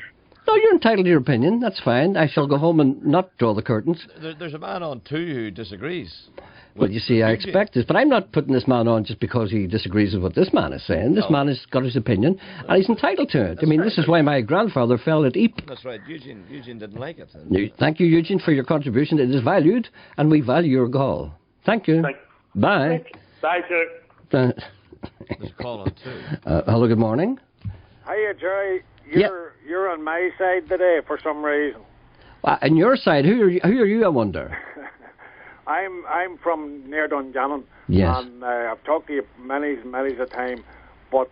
[SPEAKER 2] No, you're entitled to your opinion. That's fine. I shall go home and not draw the curtains.
[SPEAKER 3] There's a man on too who disagrees.
[SPEAKER 2] Well, you see, I expect this, but I'm not putting this man on just because he disagrees with what this man is saying. This man has got his opinion, and he's entitled to it. This is why my grandfather fell at Ypres.
[SPEAKER 3] That's right. Eugene didn't like it.
[SPEAKER 2] Thank you, Eugene, for your contribution. It is valued, and we value your call. Thank you. Bye.
[SPEAKER 14] Bye, sir.
[SPEAKER 3] There's a call on too.
[SPEAKER 2] Hello, good morning.
[SPEAKER 15] Hiya, Jerry. You're on my side today for some reason.
[SPEAKER 2] On your side, who are you, I wonder?
[SPEAKER 15] I'm from near Dungannon.
[SPEAKER 2] Yes.
[SPEAKER 15] And I've talked to you many a time, but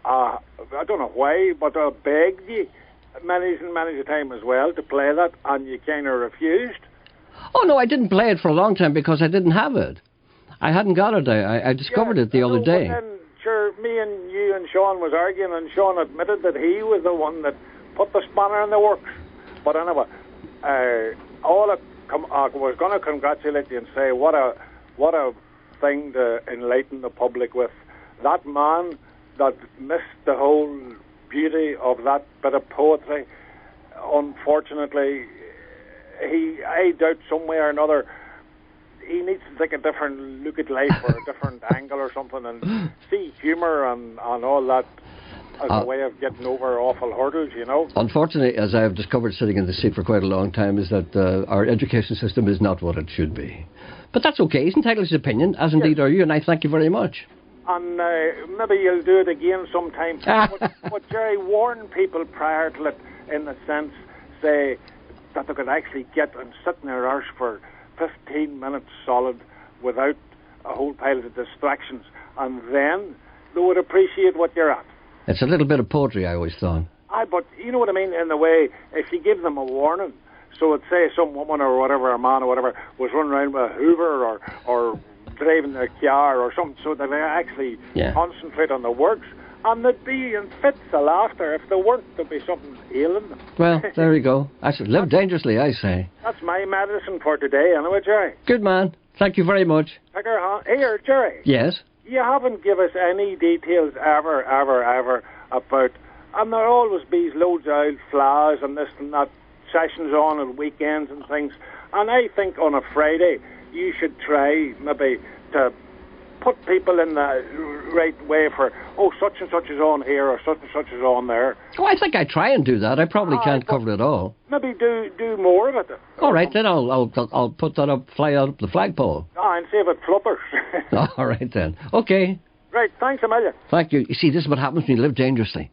[SPEAKER 15] I don't know why, but I begged you many a time as well to play that, and you kind of refused.
[SPEAKER 2] Oh, no, I didn't play it for a long time because I didn't have it. I hadn't got it. I discovered it the other day.
[SPEAKER 15] But then, sure, me and you and Sean was arguing, and Sean admitted that he was the one that put the spanner in the works. But anyway, I was going to congratulate you and say what a thing to enlighten the public with. That man that missed the whole beauty of that bit of poetry, unfortunately, I doubt some way or another he needs to take a different look at life or a different angle or something and see humour and all that as a way of getting over awful hurdles,
[SPEAKER 2] Unfortunately, as I have discovered sitting in the seat for quite a long time, is that our education system is not what it should be. But that's okay. He's entitled to his opinion, as indeed are you, and I thank you very much.
[SPEAKER 15] And maybe you'll do it again sometime. But Jerry, warn people prior to it in the sense, say, that they could actually get and sit in their arse for 15 minutes solid without a whole pile of distractions, and then they would appreciate what you're at.
[SPEAKER 2] It's a little bit of poetry, I always thought.
[SPEAKER 15] But you know what I mean, in the way, if you give them a warning, so it's say some woman or whatever, a man or whatever, was running around with a hoover or driving their car or something, so that they actually concentrate on the works, and they'd be in fits of laughter. If they weren't, there'd be something ailing them.
[SPEAKER 2] Well, there you go. I should live dangerously, I say.
[SPEAKER 15] That's my medicine for today, anyway, Jerry.
[SPEAKER 2] Good man. Thank you very much.
[SPEAKER 15] Here, Jerry.
[SPEAKER 2] Yes?
[SPEAKER 15] You haven't given us any details ever about, and there always be loads of old flies and this and that, sessions on at weekends and things, and I think on a Friday you should try maybe to put people in the right way for, such and such is on here or such and such is on there.
[SPEAKER 2] Oh, I think I try and do that. I probably can't cover it all.
[SPEAKER 15] Maybe do more of it.
[SPEAKER 2] All right, then I'll put that up, fly out up the flagpole.
[SPEAKER 15] And see if it flutters.
[SPEAKER 2] All right, then. Okay.
[SPEAKER 15] Right, thanks a million.
[SPEAKER 2] Thank you. You see, this is what happens when you live dangerously.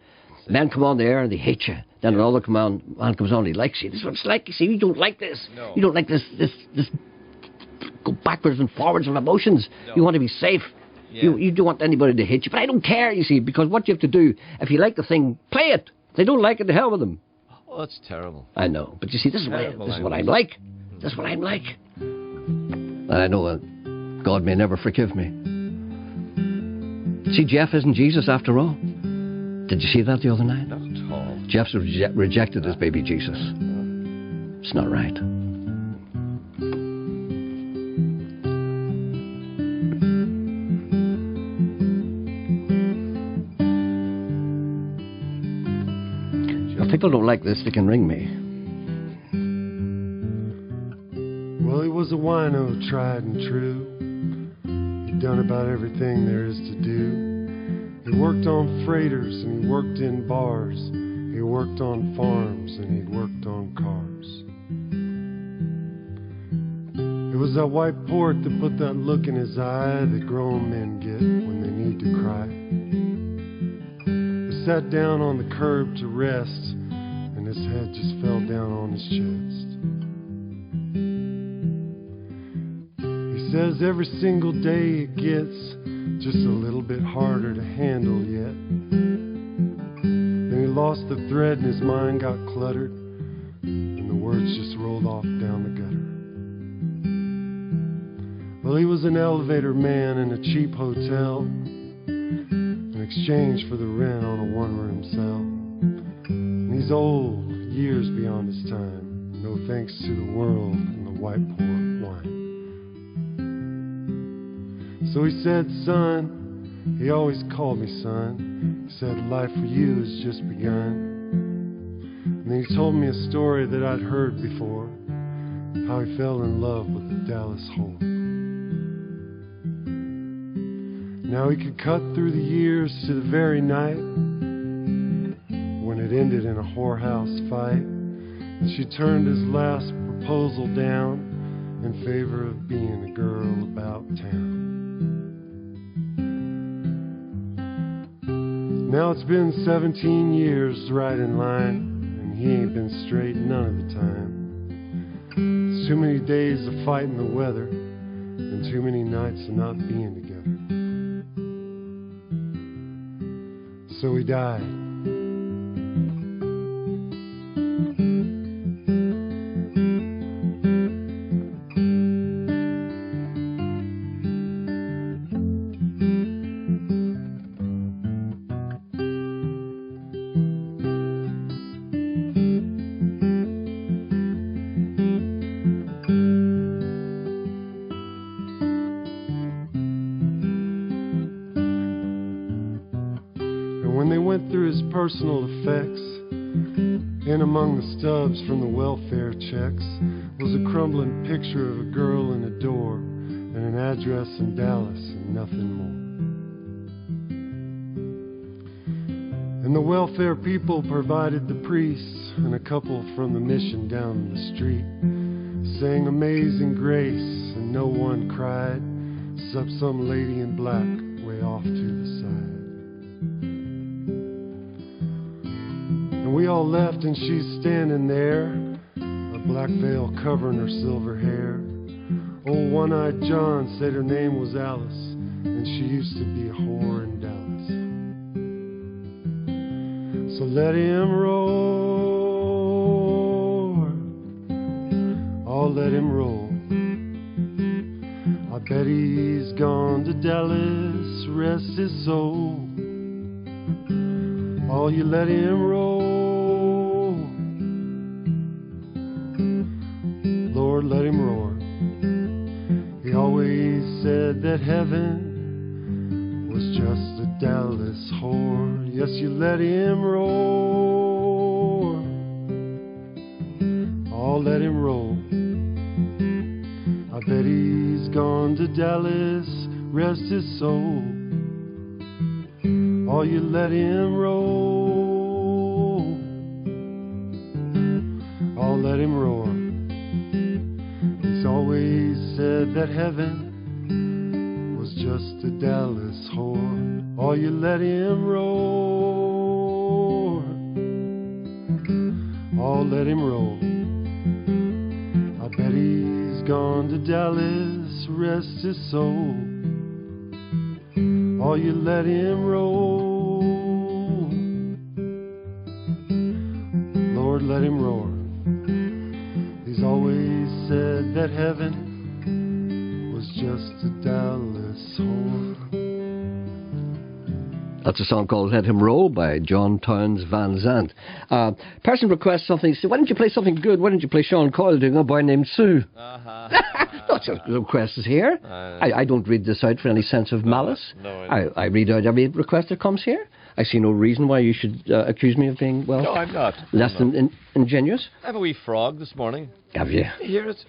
[SPEAKER 2] Men come on the air and they hate you. Then another man comes on, he likes you. This is what it's like. You see, you don't like this.
[SPEAKER 3] No.
[SPEAKER 2] You don't like this go backwards and forwards of emotions. No. You want to be safe. Yeah. You don't want anybody to hit you. But I don't care, you see, because what you have to do, if you like the thing, play it. If they don't like it, the hell with them.
[SPEAKER 3] Oh, that's terrible.
[SPEAKER 2] I know. But you see, this is what I'm like. This is what I'm like. And I know God may never forgive me. See, Jeff isn't Jesus after all. Did you see that the other night?
[SPEAKER 3] Not at all.
[SPEAKER 2] Jeff's rejected his baby Jesus. It's not right. If people don't like this, they can ring me.
[SPEAKER 16] Well, he was a wino, tried and true. He'd done about everything there is to do. He worked on freighters and he worked in bars. He worked on farms and he'd worked on cars. It was that white port that put that look in his eye that grown men get when they need to cry. He sat down on the curb to rest and his head just fell down on his chest. says every single day it gets just a little bit harder to handle yet. Then he lost the thread and his mind got cluttered, and the words just rolled off down the gutter. Well, he was an elevator man in a cheap hotel in exchange for the rent on a one-room cell. And he's old, years beyond his time, no thanks to the world and the white port wine. So he said, son, he always called me son, he said, life for you has just begun. And then he told me a story that I'd heard before, how he fell in love with the Dallas whore. Now he could cut through the years to the very night when it ended in a whorehouse fight, and she turned his last proposal down in favor of being a girl about town. Now it's been 17 years right in line, and he ain't been straight none of the time. It's too many days of fighting the weather, and too many nights of not being together. So he died. Personal effects, in among the stubs from the welfare checks was a crumbling picture of a girl in a door and an address in Dallas and nothing more. And the welfare people provided the priests and a couple from the mission down the street sang Amazing Grace, and no one cried except some lady in black way off to the side. We all left and she's standing there, a black veil covering her silver hair. Old one-eyed John said her name was Alice, and she used to be a whore in Dallas. So let him roar, oh let him roll. I bet he's gone to Dallas, rest his soul. Oh, you let him roll. Lord, let him roar. He always said that heaven was just a Dallas whore. Yes, you let him roar. Oh, let him roll. I bet he's gone to Dallas, rest his soul. Oh, you let him roll. Oh, let him roar. He's always said that heaven was just a Dallas whore. Oh, you let him roar. Oh, let him roll. I bet he's gone to Dallas, rest his soul. Oh, you let him roll. Lord, let him roar. He's always said that heaven was just a Dallas whore.
[SPEAKER 2] That's a song called Let Him Roll by John Townes Van Zandt. Person requests something. Why don't you play something good? Why don't you play Sean Coyle doing A Boy Named Sue? Lots of requests here. I don't read this out for any sense of malice. No, I read out every request that comes here. I see no reason why you should accuse me of being, well,
[SPEAKER 3] no, I'm not.
[SPEAKER 2] less than ingenuous.
[SPEAKER 3] I have a wee frog this morning.
[SPEAKER 2] Have you?
[SPEAKER 3] You hear it?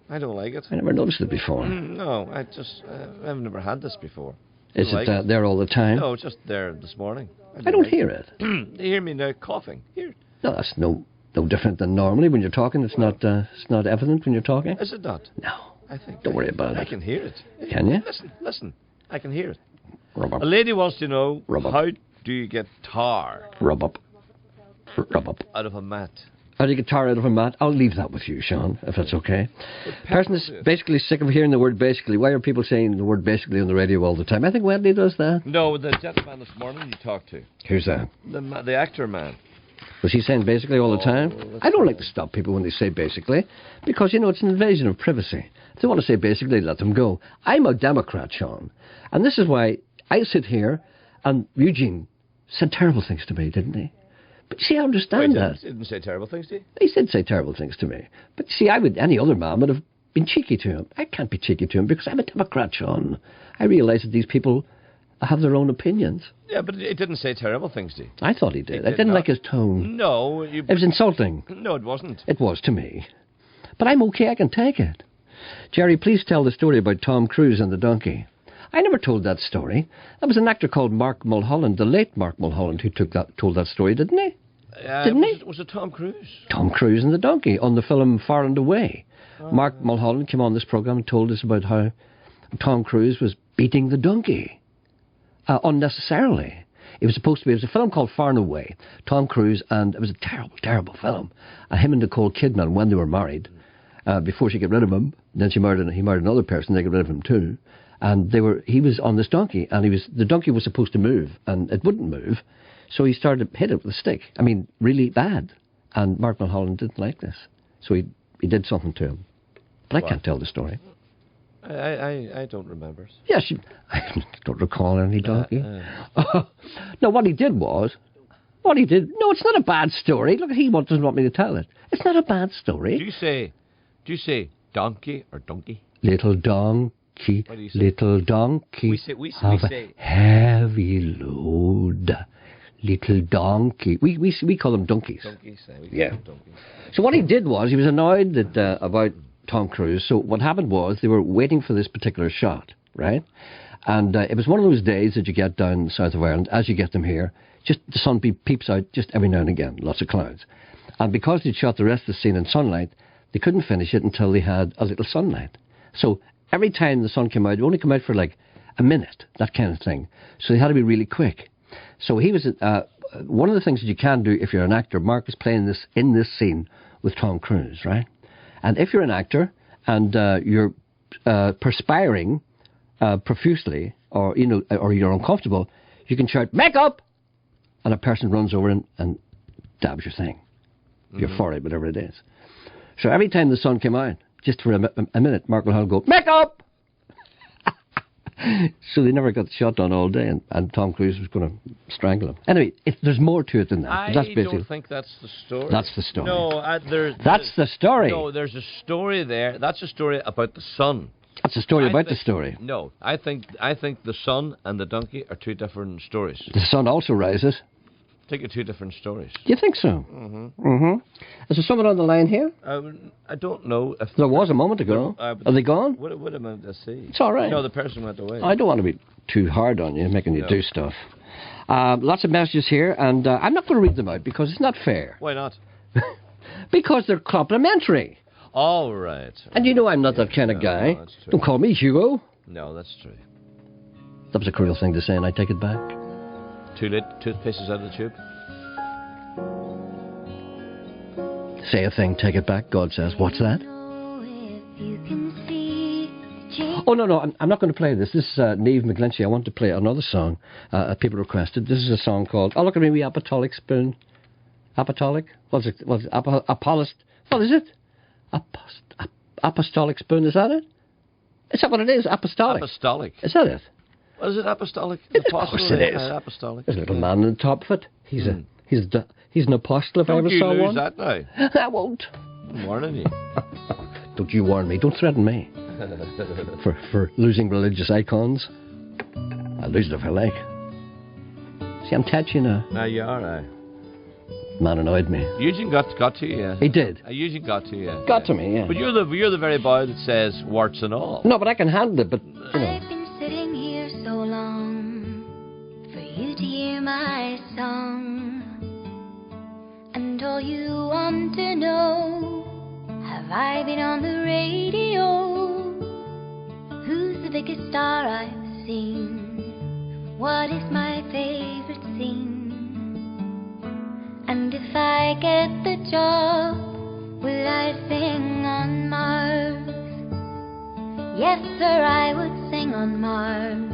[SPEAKER 3] I don't like it.
[SPEAKER 2] I never noticed it before.
[SPEAKER 3] No, I've never had this before.
[SPEAKER 2] Is it there all the time?
[SPEAKER 3] No, it's just there this morning.
[SPEAKER 2] I don't hear it.
[SPEAKER 3] You hear me now coughing? Here.
[SPEAKER 2] No, that's no different than normally when you're talking. It's not evident when you're talking.
[SPEAKER 3] Is it not?
[SPEAKER 2] No.
[SPEAKER 3] I think.
[SPEAKER 2] Don't worry about it.
[SPEAKER 3] I can hear it.
[SPEAKER 2] Can you?
[SPEAKER 3] Listen. I can hear it.
[SPEAKER 2] Rub up.
[SPEAKER 3] A lady wants to know
[SPEAKER 2] Rub up.
[SPEAKER 3] how do you get tar?
[SPEAKER 2] Rub up. Rub up.
[SPEAKER 3] Out of a mat.
[SPEAKER 2] How do you get tired out of a mat? I'll leave that with you, Sean, if that's okay. Person is basically sick of hearing the word basically. Why are people saying the word basically on the radio all the time? I think Wendy does that.
[SPEAKER 3] No, the gentleman this morning you talked to.
[SPEAKER 2] Who's that?
[SPEAKER 3] The actor man.
[SPEAKER 2] Was he saying basically all the time? I don't like to stop people when they say basically, because, it's an invasion of privacy. If they want to say basically, let them go. I'm a Democrat, Sean, and this is why I sit here, and Eugene said terrible things to me, didn't he? But see, I understand that.
[SPEAKER 3] He didn't say terrible things, did
[SPEAKER 2] He did say terrible things to me. But see, any other man would have been cheeky to him. I can't be cheeky to him because I'm a Democrat, Sean. I realise that these people have their own opinions.
[SPEAKER 3] Yeah, but it didn't say terrible things, did
[SPEAKER 2] I thought he did. I didn't like his tone.
[SPEAKER 3] No.
[SPEAKER 2] It was insulting.
[SPEAKER 3] No, it wasn't.
[SPEAKER 2] It was to me. But I'm okay, I can take it. Gerry, please tell the story about Tom Cruise and the donkey. I never told that story. That was an actor called Mark Mulholland, the late Mark Mulholland, who told that story, didn't he? Didn't he?
[SPEAKER 3] Was it Tom Cruise?
[SPEAKER 2] Tom Cruise and the donkey on the film Far and Away. Mark Mulholland came on this programme and told us about how Tom Cruise was beating the donkey unnecessarily. It was a film called Far and Away. Tom Cruise, and it was a terrible, terrible film. And him and Nicole Kidman, when they were married, before she got rid of him, then he married another person, they got rid of him too. And he was on this donkey, and the donkey was supposed to move, and it wouldn't move. So he started to hit it with a stick. I mean, really bad. And Mark Mulholland didn't like this. So he did something to him. But I can't tell the story.
[SPEAKER 3] I don't remember.
[SPEAKER 2] Yes, I don't recall any donkey. No, what he did... No, it's not a bad story. Look, he doesn't want me to tell it. It's not a bad story.
[SPEAKER 3] Do you say donkey or donkey?
[SPEAKER 2] Little donkey, little donkey,
[SPEAKER 3] we say
[SPEAKER 2] heavy load. Little donkey. We call them donkeys.
[SPEAKER 3] Donkeys, donkeys.
[SPEAKER 2] So what he did was, he was annoyed about Tom Cruise. So what happened was, they were waiting for this particular shot, right? And it was one of those days that you get down south of Ireland, as you get them here, just the sun peeps out just every now and again, lots of clouds. And because they'd shot the rest of the scene in sunlight, they couldn't finish it until they had a little sunlight. So every time the sun came out, it would only come out for like a minute, that kind of thing. So they had to be really quick. So he was one of the things that you can do if you're an actor. Mark was playing in this scene with Tom Cruise, right? And if you're an actor and you're perspiring profusely, or you're uncomfortable, you can shout "make up," and a person runs over and dabs your thing, your forehead, whatever it is. So every time the sun came out, just for a minute, Mark will go "make up." So they never got the shot done all day, and Tom Cruise was going to strangle him. Anyway, there's more to it than that.
[SPEAKER 3] I don't think that's the story.
[SPEAKER 2] That's the story.
[SPEAKER 3] No,
[SPEAKER 2] that's the story.
[SPEAKER 3] No, there's a story there. That's a story about the sun.
[SPEAKER 2] That's a story about the story.
[SPEAKER 3] No, I think the sun and the donkey are two different stories.
[SPEAKER 2] The sun also rises.
[SPEAKER 3] I think they're two different stories.
[SPEAKER 2] Do you think so?
[SPEAKER 3] Mm-hmm.
[SPEAKER 2] Is there someone on the line here?
[SPEAKER 3] I don't know. If
[SPEAKER 2] there was a moment ago. Are they gone?
[SPEAKER 3] What am I to see?
[SPEAKER 2] It's all right.
[SPEAKER 3] No, the person went away.
[SPEAKER 2] I don't want to be too hard on you, making you do stuff. Lots of messages here, and I'm not going to read them out because it's not fair.
[SPEAKER 3] Why not?
[SPEAKER 2] Because they're complimentary.
[SPEAKER 3] All right.
[SPEAKER 2] And you know I'm not that kind of guy. No, don't call me Hugo.
[SPEAKER 3] No, that's true.
[SPEAKER 2] That was a cruel thing to say, and I take it back.
[SPEAKER 3] Too late, toothpaste is out of the tube.
[SPEAKER 2] Say a thing, take it back, God says. What's that? Oh, no, I'm not going to play this. This is Niamh McGlinchey. I want to play another song people requested. This is a song called, look at me, wee apostolic spoon. Apostolic? What is it? Apostolic spoon, is that it? Is that what it is? Apostolic.
[SPEAKER 3] Apostolic.
[SPEAKER 2] Is that it?
[SPEAKER 3] What is it, apostolic?
[SPEAKER 2] Of course it is.
[SPEAKER 3] Apostolic.
[SPEAKER 2] There's a little man on the top of it. He's an apostle if I ever saw one.
[SPEAKER 3] Don't you lose that now.
[SPEAKER 2] I won't.
[SPEAKER 3] I'm warning you.
[SPEAKER 2] Don't you warn me. Don't threaten me. for losing religious icons. I'll lose it if I like. See, I'm touchy now.
[SPEAKER 3] Now you are,
[SPEAKER 2] Man annoyed me.
[SPEAKER 3] Eugene got to you, yeah.
[SPEAKER 2] He did.
[SPEAKER 3] Eugene got to you.
[SPEAKER 2] Got to me, yeah.
[SPEAKER 3] But you're the very boy that says warts and all.
[SPEAKER 2] No, but I can handle it, but,
[SPEAKER 17] I've been sitting here so long for you to hear my song. And all you want to know, have I been on the radio? Who's the biggest star I've seen? What is my favorite scene? And And if I get the job, will I sing on Mars? Yes, sir, I would sing on Mars.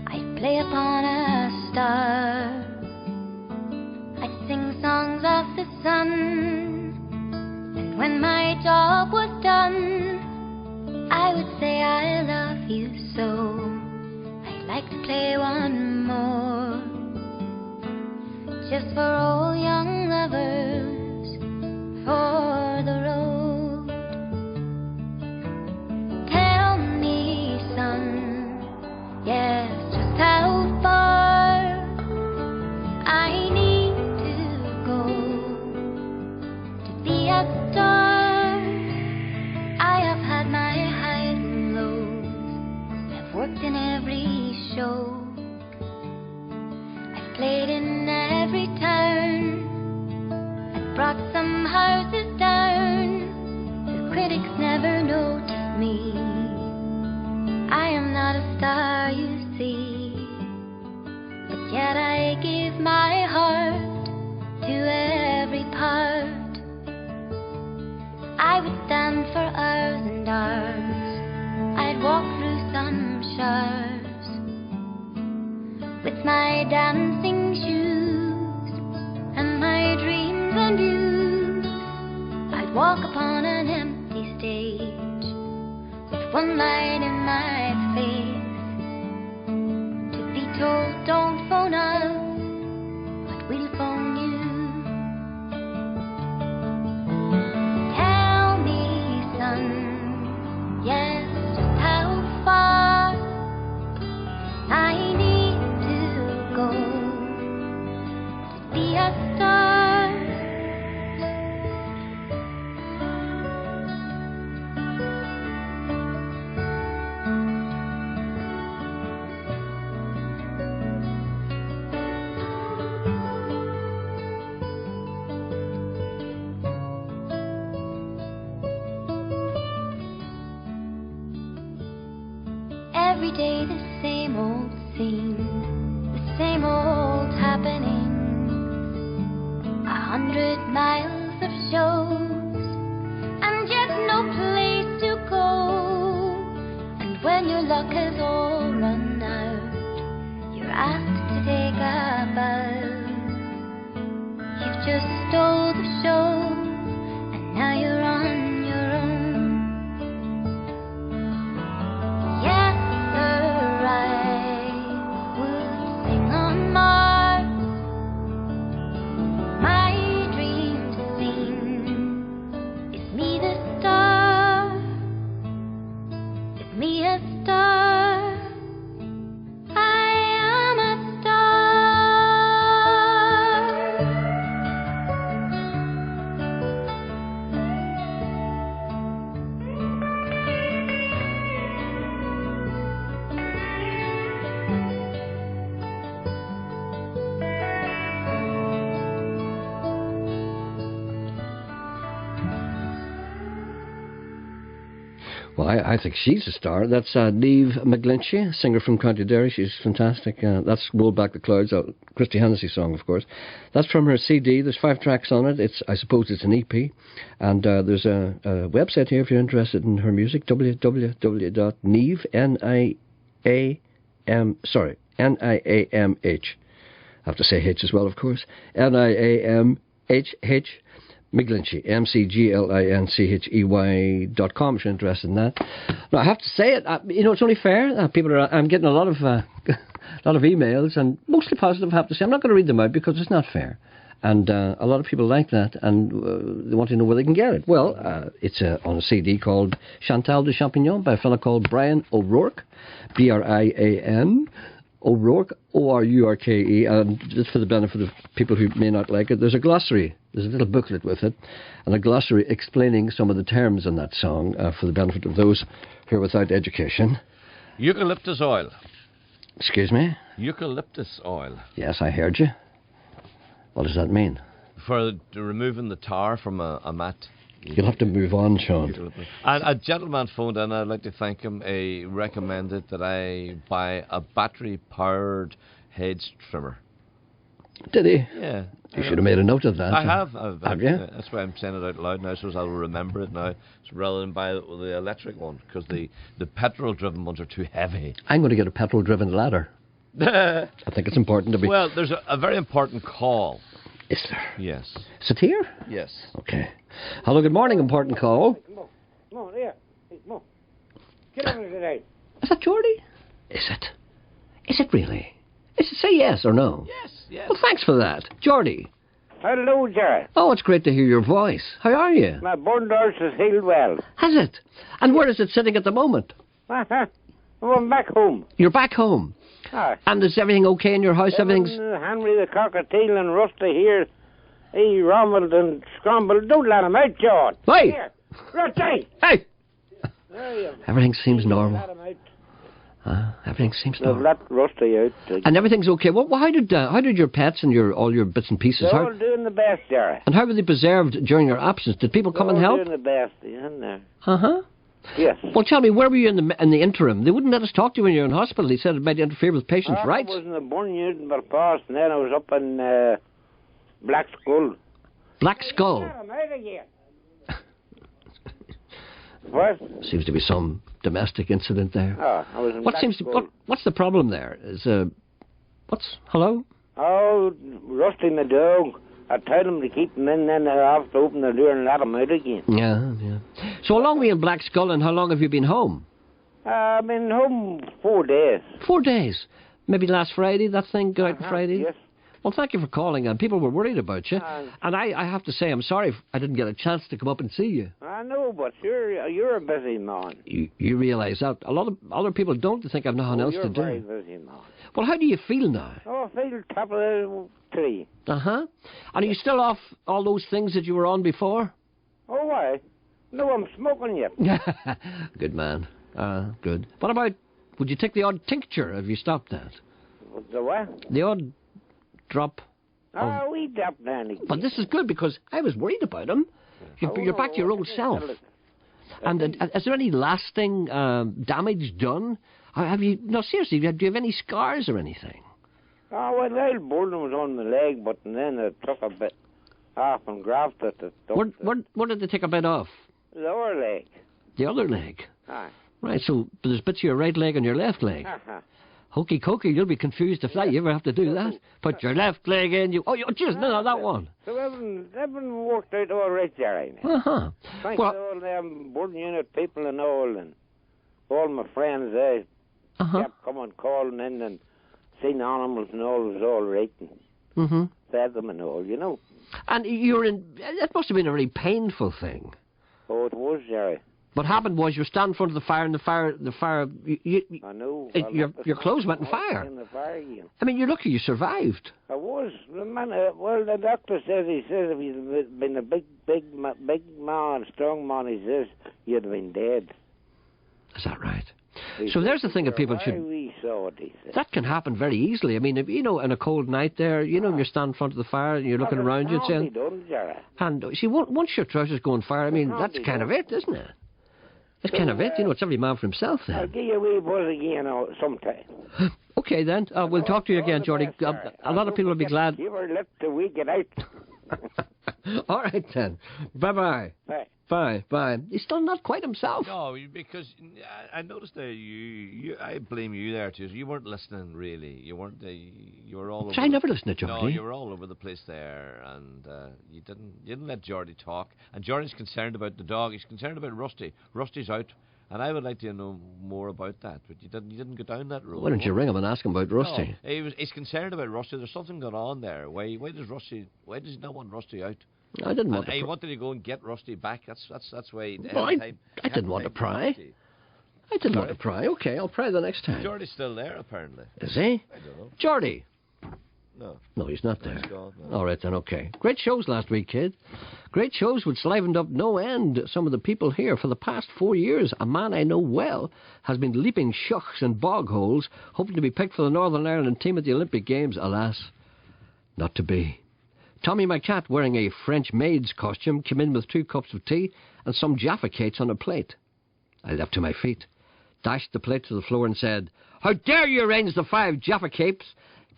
[SPEAKER 17] I'd play upon a star. I'd sing songs of the sun. And when my job was done, I would say I love you so. I'd like to play one more, just for all young lovers, for the road. Tell me, son, yes, just how far I need to go to be a star. I have had my highs and lows. I've worked in every show. I've played in every town. I've brought some houses down. The critics never noticed me. I am not a star, you see. But yet I give my heart to every part. I would stand for hours and hours. I'd walk through some showers with my dancing shoes and my dreams and views. I'd walk upon an empty stage with one line in my face, to be told don't phone us, but we'll phone you. Yes, just how far I need to go to be a star. Every day the same old scene, the same old happenings, 100 miles of shows, and yet no place to go. And when your luck has all run out, you're asked to take a bow. You've just stole the show, and now you're on your own. Yes, me a star. I am a
[SPEAKER 2] Well, I think she's a star. That's Niamh McGlinchey, singer from County Derry. She's fantastic. That's Roll Back the Clouds, a Christy Hennessy song, of course. That's from her CD. There's 5 tracks on it. I suppose it's an EP. And there's a website here if you're interested in her music, www.niamh, Niamh. I have to say H as well, of course. Niamhh. McGlinchey, McGlinchey.com if you're interested in that. Now, I have to say it, it's only fair. I'm getting a lot of emails, and mostly positive, I have to say. I'm not going to read them out because it's not fair. And a lot of people like that, and they want to know where they can get it. Well, it's on a CD called Chantal de Champignon by a fellow called Brian O'Rourke, Brian O'Rourke, O-R-U-R-K-E, and just for the benefit of people who may not like it, there's a glossary. There's a little booklet with it, and a glossary explaining some of the terms in that song for the benefit of those who are without education.
[SPEAKER 3] Eucalyptus oil.
[SPEAKER 2] Excuse me?
[SPEAKER 3] Eucalyptus oil.
[SPEAKER 2] Yes, I heard you. What does that mean?
[SPEAKER 3] For removing the tar from a mat.
[SPEAKER 2] You'll have to move on, Sean.
[SPEAKER 3] And a gentleman phoned in, I'd like to thank him. He recommended that I buy a battery-powered hedge trimmer.
[SPEAKER 2] Did he?
[SPEAKER 3] Yeah.
[SPEAKER 2] You should have made a note of that.
[SPEAKER 3] I have.
[SPEAKER 2] Have you?
[SPEAKER 3] That's why I'm saying it out loud now, so I'll remember it now, rather than buy the electric one, because the petrol-driven ones are too heavy.
[SPEAKER 2] I'm going to get a petrol-driven ladder. I think it's important to be...
[SPEAKER 3] Well, there's a very important call.
[SPEAKER 2] Is there?
[SPEAKER 3] Yes.
[SPEAKER 2] Is it here?
[SPEAKER 3] Yes.
[SPEAKER 2] Okay. Hello, good morning, important call.
[SPEAKER 15] Come on, here. Come on. Get over today.
[SPEAKER 2] Is that Geordie? Is it? Is it really? Say yes or no?
[SPEAKER 3] Yes.
[SPEAKER 2] Well, thanks for that. Geordie.
[SPEAKER 15] Hello, Gerry.
[SPEAKER 2] Oh, it's great to hear your voice. How are you?
[SPEAKER 15] My burned horse has healed well.
[SPEAKER 2] Has it? And where is it sitting at the moment?
[SPEAKER 15] I'm back home.
[SPEAKER 2] You're back home?
[SPEAKER 15] Aye.
[SPEAKER 2] And is everything okay in your house? Everything's...
[SPEAKER 15] Henry the cockatiel and Rusty here. He rumbled and scrambled. Don't let him out, John.
[SPEAKER 2] Hey!
[SPEAKER 15] Here. Rusty!
[SPEAKER 2] Hey!
[SPEAKER 15] There you
[SPEAKER 2] Everything seems normal.
[SPEAKER 15] let him out.
[SPEAKER 2] Everything seems
[SPEAKER 15] They've
[SPEAKER 2] normal.
[SPEAKER 15] let Rusty out.
[SPEAKER 2] And everything's okay. Well, how did your pets and all your bits and pieces...
[SPEAKER 15] They're all doing the best, Gerry.
[SPEAKER 2] And how were they preserved during your absence? Did people come and help?
[SPEAKER 15] They're doing the best, isn't there?
[SPEAKER 2] Uh-huh.
[SPEAKER 15] Yes.
[SPEAKER 2] Well, tell me, where were you in the interim? They wouldn't let us talk to you when you were in hospital. They said it might interfere with patients' rights.
[SPEAKER 15] I was in the burn unit in Belfast, and then I was up in Black Skull.
[SPEAKER 2] Black Skull?
[SPEAKER 15] I'm out again. What?
[SPEAKER 2] Seems to be some domestic incident there.
[SPEAKER 15] Oh, I was in Black Skull.
[SPEAKER 2] What's the problem there? Hello?
[SPEAKER 15] Oh, Rusty my dog. I told him to keep him in, then I have to open the door and let him out again.
[SPEAKER 2] Yeah. So how long were you in Black Skull and how long have you been home?
[SPEAKER 15] I've been home 4 days.
[SPEAKER 2] 4 days? Maybe last Friday, that thing go out on Friday?
[SPEAKER 15] Yes.
[SPEAKER 2] Well, thank you for calling, and people were worried about you. And I have to say, I'm sorry if I didn't get a chance to come up and see you.
[SPEAKER 15] I know, but you're a busy man.
[SPEAKER 2] You realise that. A lot of other people don't think I've nothing else to do.
[SPEAKER 15] You're a very busy man.
[SPEAKER 2] Well, how do you feel now?
[SPEAKER 15] Oh, I feel top of the tree.
[SPEAKER 2] Uh-huh. And are you still off all those things that you were on before?
[SPEAKER 15] Oh, why? No, I'm smoking yet.
[SPEAKER 2] Good man. Good. What about, would you take the odd tincture? Have you stopped that?
[SPEAKER 15] The what?
[SPEAKER 2] The odd drop.
[SPEAKER 15] We dropped down.
[SPEAKER 2] But this is good because I was worried about him. You're back to your old self. And is there any lasting damage done? Have you? No, seriously. Do you have any scars or anything?
[SPEAKER 15] Oh, well, the old burden was on the leg, but then it took a bit off and grafted it.
[SPEAKER 2] What did they take a bit off?
[SPEAKER 15] The lower leg.
[SPEAKER 2] The other leg?
[SPEAKER 15] Aye.
[SPEAKER 2] Right, so there's bits of your right leg and your left leg. Hokey cokey, you'll be confused if you ever have to do that. Put your left leg in, just no, that one.
[SPEAKER 15] So everything worked out all right, Gerry.
[SPEAKER 2] Uh-huh.
[SPEAKER 15] Thanks to all them burden unit people and all my friends, they kept coming calling in and seen animals and all was all right and fed them and all,
[SPEAKER 2] And it must have been a very painful thing.
[SPEAKER 15] Oh, it was, Gerry.
[SPEAKER 2] What happened was you were standing in front of the fire and the fire,
[SPEAKER 15] I know.
[SPEAKER 2] Your clothes went in fire.
[SPEAKER 15] In the fire again.
[SPEAKER 2] I mean, you're lucky you survived.
[SPEAKER 15] I was. The man, the doctor says, if you'd been a big man, strong man, he says, you'd have been dead.
[SPEAKER 2] Is that right? So there's the thing that people should...
[SPEAKER 15] We saw it, he said.
[SPEAKER 2] That can happen very easily. I mean, in a cold night there, you're standing in front of the fire and you're looking around you and saying... And see, once your trousers go on fire, I mean, that's kind of it, isn't it? That's kind of it. It's every man for himself then.
[SPEAKER 15] I'll give you a wee buzz again sometime.
[SPEAKER 2] Okay, then. We'll talk to you again, Geordie. A lot of people will be glad.
[SPEAKER 15] You ever let the week get out?
[SPEAKER 2] All right, then. Bye-bye.
[SPEAKER 15] Bye.
[SPEAKER 2] Bye. He's still not quite himself.
[SPEAKER 3] No, because I noticed that I blame you there too. You weren't listening really. You weren't. You were all.
[SPEAKER 2] I never listened to Geordie.
[SPEAKER 3] No, you were all over the place there, and you didn't let Geordie talk. And Geordie's concerned about the dog. He's concerned about Rusty. Rusty's out, and I would like to know more about that. But you didn't go down that road.
[SPEAKER 2] Why don't you ring him and ask him about Rusty?
[SPEAKER 3] No, he's concerned about Rusty. There's something going on there. Why does he not want Rusty out?
[SPEAKER 2] I didn't want to.
[SPEAKER 3] He wanted to go and get Rusty back. That's why.
[SPEAKER 2] Well, I didn't want to pry. I didn't want to pry. Okay, I'll pry the next time.
[SPEAKER 3] Geordie's still there, apparently.
[SPEAKER 2] Is he?
[SPEAKER 3] I don't know.
[SPEAKER 2] Geordie.
[SPEAKER 3] No,
[SPEAKER 2] he's not there.
[SPEAKER 3] He's gone, no.
[SPEAKER 2] All right then. Okay. Great shows last week, kid. Great shows which livened up no end some of the people here. For the past 4 years, a man I know well has been leaping shucks and bog holes, hoping to be picked for the Northern Ireland team at the Olympic Games. Alas, not to be. Tommy, my cat, wearing a French maid's costume, came in with 2 cups of tea and some Jaffa cakes on a plate. I leapt to my feet, dashed the plate to the floor and said, "How dare you arrange the 5 Jaffa cakes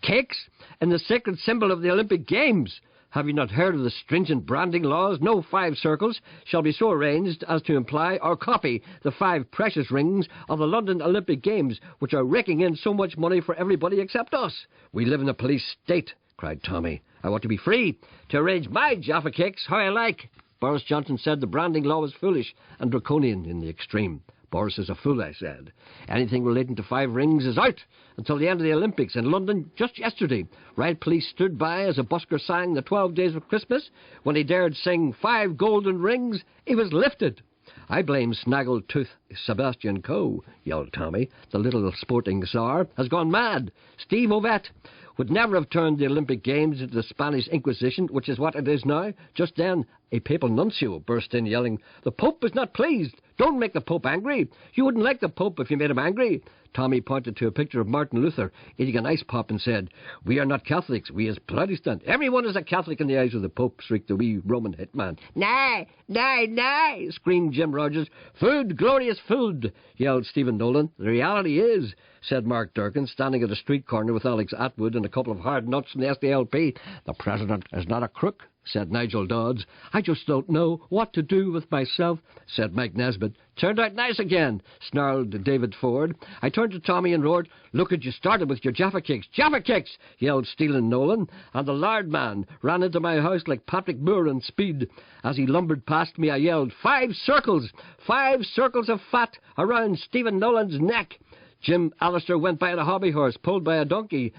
[SPEAKER 2] Cakes? And the sacred symbol of the Olympic Games. Have you not heard of the stringent branding laws? No 5 circles shall be so arranged as to imply or copy the 5 precious rings of the London Olympic Games, which are raking in so much money for everybody except us. We live in a police state, cried Tommy. I want to be free to arrange my Jaffa Cakes how I like. Boris Johnson said the branding law was foolish and draconian in the extreme. Boris is a fool, I said. Anything relating to 5 rings is out until the end of the Olympics in London just yesterday. Riot police stood by as a busker sang the 12 Days of Christmas. When he dared sing 5 golden rings, he was lifted. I blame Snaggletooth Sebastian Coe, yelled Tommy. The little sporting czar has gone mad. Steve Ovett would never have turned the Olympic Games into the Spanish Inquisition, which is what it is now. Just then, a papal nuncio burst in yelling, "The Pope is not pleased. Don't make the Pope angry. You wouldn't like the Pope if you made him angry." Tommy pointed to a picture of Martin Luther eating an ice pop and said, "We are not Catholics, we is Protestant. Everyone is a Catholic in the eyes of the Pope," shrieked the wee Roman hitman. "Nay, nay, nay," screamed Jim Rogers. "Food, glorious food," yelled Stephen Nolan. "The reality is," said Mark Durkin, standing at a street corner with Alex Atwood and a couple of hard nuts from the SDLP. "The President is not a crook," said Nigel Dodds. "I just don't know what to do with myself," said Mike Nesbitt. "Turned out nice again," snarled David Ford. I turned to Tommy and roared, "Look at you started with your Jaffa Cakes." "Jaffa Cakes!" yelled Stephen Nolan, and the lard man ran into my house like Patrick Moore in Speed. As he lumbered past me, I yelled, 5 circles! 5 circles of fat around Stephen Nolan's neck!" Jim Allister went by on a hobby horse, pulled by a donkey,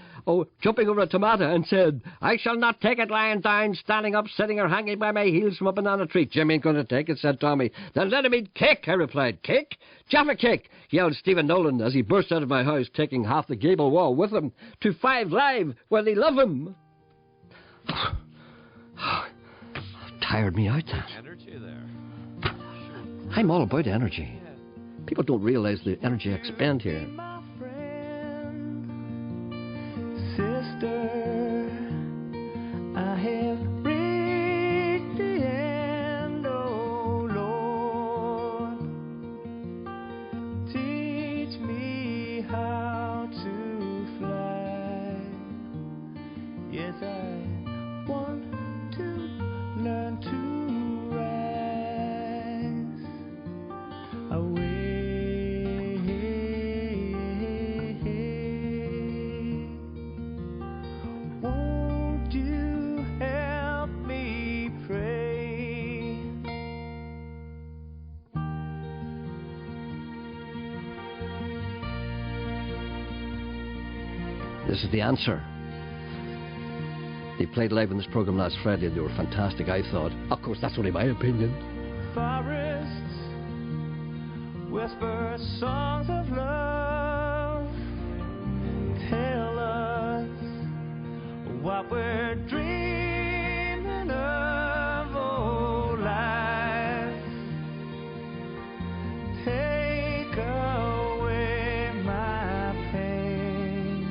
[SPEAKER 2] jumping over a tomato, and said, "I shall not take it lying down, standing up, sitting, or hanging by my heels from a banana tree." "Jim ain't going to take it," said Tommy. "Then let him eat cake," I replied. "Cake? Jaffa Cake!" yelled Stephen Nolan as he burst out of my house, taking half the gable wall with him to 5 Live, where they love him. Tired me out, that.
[SPEAKER 3] Energy there.
[SPEAKER 2] I'm all about energy. People don't realise the energy I expend here.
[SPEAKER 1] Sister, I have reached the end, oh Lord. Teach me how to fly. Yes, I want to learn to rise away.
[SPEAKER 2] This is The Answer. They played live in this programme last Friday. They were fantastic, I thought. Of course, that's only my opinion.
[SPEAKER 1] Forests whisper songs of love. Tell us what we're dreaming of, oh life. Take away my pain.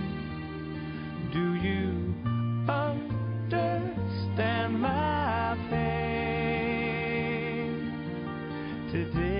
[SPEAKER 1] Do you understand my pain today?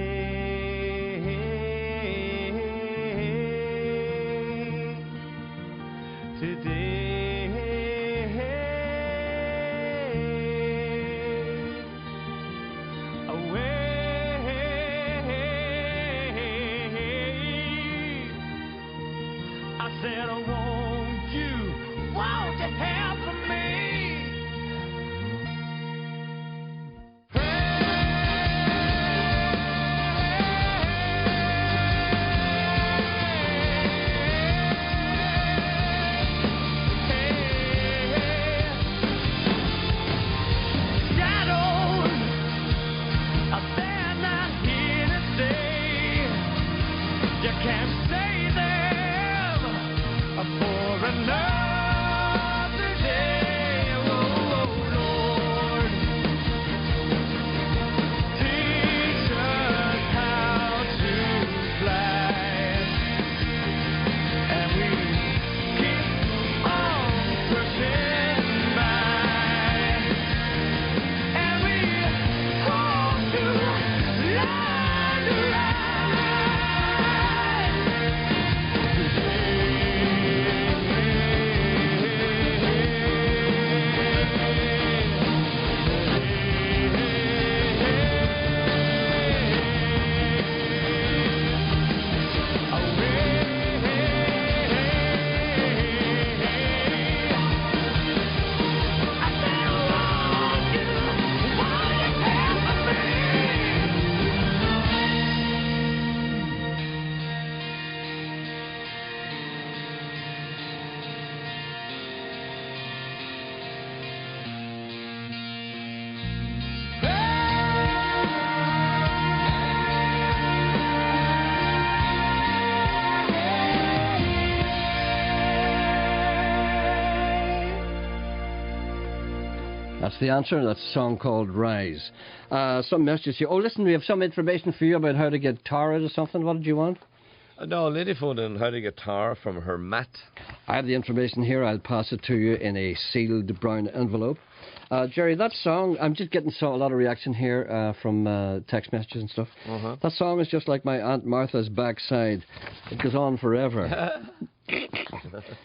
[SPEAKER 2] That's the answer. That's a song called Rise. Some messages here. Oh, listen, we have some information for you about how to get tar out of something. What did you want?
[SPEAKER 3] No, a lady phoned in how to get tar from her mat.
[SPEAKER 2] I have the information here. I'll pass it to you in a sealed brown envelope. Gerry, that song, I'm just getting a lot of reaction here from text messages and stuff.
[SPEAKER 3] Uh-huh.
[SPEAKER 2] That song is just like my Aunt Martha's backside. It goes on forever.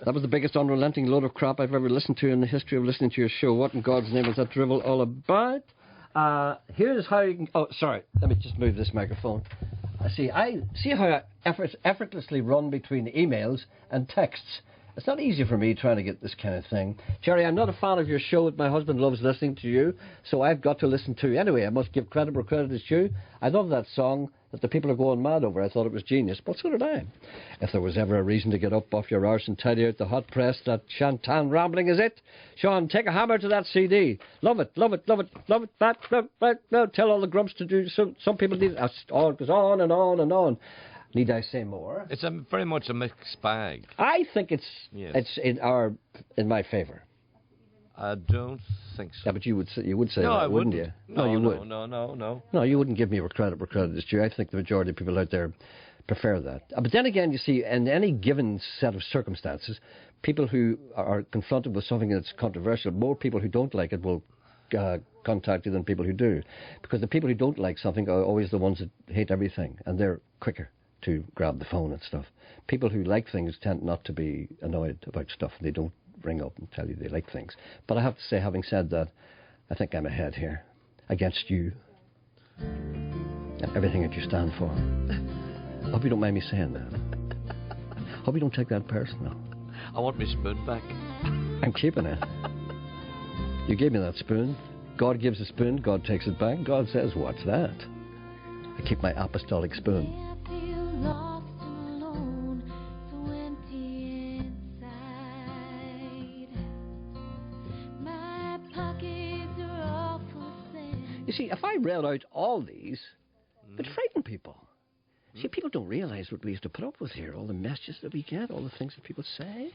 [SPEAKER 2] That was the biggest unrelenting load of crap I've ever listened to in the history of listening to your show. What in God's name is that drivel all about? Here's how you can... Oh, sorry. Let me just move this microphone. I see how I effortlessly run between emails and texts. It's not easy for me trying to get this kind of thing. Gerry, I'm not a fan of your show, but my husband loves listening to you, so I've got to listen to you. Anyway, I must give credit where credit is due. I love that song that the people are going mad over. I thought it was genius, but so did I. If there was ever a reason to get up off your arse and tidy out the hot press, that Shantan rambling is it. Sean, take a hammer to that CD. Love it, love it, love it, love it. No, tell all the grumps to do so. Some people need it. Oh, it goes on and on and on. Need I say more?
[SPEAKER 3] It's very much a mixed bag.
[SPEAKER 2] I think it's in my favour.
[SPEAKER 3] I don't think so.
[SPEAKER 2] Yeah, but you would say
[SPEAKER 3] no,
[SPEAKER 2] that,
[SPEAKER 3] I
[SPEAKER 2] wouldn't you?
[SPEAKER 3] No,
[SPEAKER 2] you
[SPEAKER 3] no,
[SPEAKER 2] would.
[SPEAKER 3] No.
[SPEAKER 2] No, you wouldn't give me credit where credit is due. I think the majority of people out there prefer that. But then again, you see, in any given set of circumstances, people who are confronted with something that's controversial, more people who don't like it will contact you than people who do. Because the people who don't like something are always the ones that hate everything, and they're quicker to grab the phone and stuff. People who like things tend not to be annoyed about stuff. They don't ring up and tell you they like things. But I have to say, having said that, I think I'm ahead here against you and everything that you stand for. I hope you don't mind me saying that. Hope you don't take that personal.
[SPEAKER 3] I want my spoon back.
[SPEAKER 2] I'm keeping it. You gave me that spoon. God gives a spoon, God takes it back. God says, what's that? I keep my apostolic spoon. You see, if I read out all these, it'd frighten people. See, people don't realise what we used to put up with here, all the messages that we get, all the things that people say.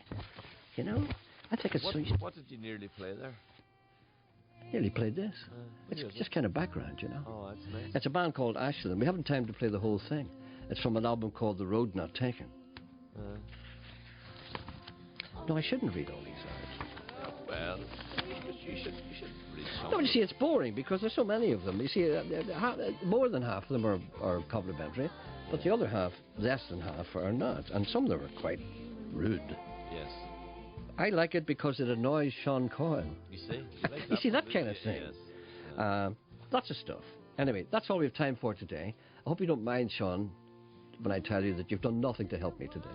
[SPEAKER 2] You know, I think it's...
[SPEAKER 3] What did you nearly play there?
[SPEAKER 2] Nearly played this. It's just kind of background, you know.
[SPEAKER 3] Oh, that's nice.
[SPEAKER 2] It's a band called Ashland. We haven't time to play the whole thing. It's from an album called The Road Not Taken. No, I shouldn't read all these out.
[SPEAKER 3] Well, you should read some.
[SPEAKER 2] No, but you see, it's boring because there's so many of them. You see, more than half of them are complimentary, but the other half, less than half, are not. And some of them are quite rude.
[SPEAKER 3] Yes.
[SPEAKER 2] I like it because it annoys Sean Coyle.
[SPEAKER 3] You see?
[SPEAKER 2] You see, that kind of thing. Yes. Lots of stuff. Anyway, that's all we have time for today. I hope you don't mind, Sean, when I tell you that you've done nothing to help me today.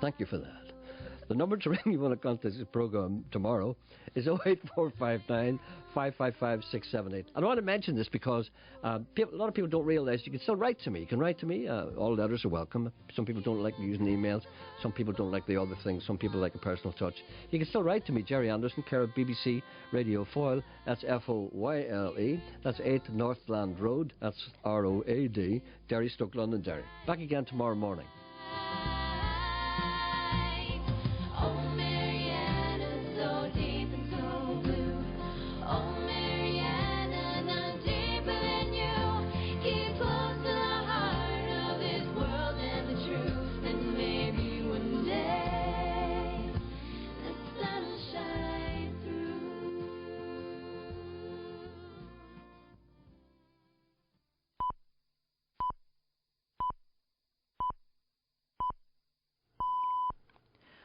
[SPEAKER 2] Thank you for that. The number to ring you want to contact this program tomorrow is 08459 555 678. I want to mention this because a lot of people don't realise you can still write to me. You can write to me. All letters are welcome. Some people don't like using emails. Some people don't like the other things. Some people like a personal touch. You can still write to me, Gerry Anderson, care of BBC Radio Foyle. That's Foyle. That's 8 Northland Road. That's ROAD. Derry, Stoke, London, Derry. Back again tomorrow morning.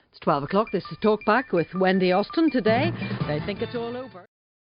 [SPEAKER 18] It's 12 o'clock. This is Talk Back with Wendy Austin today. They think it's all over.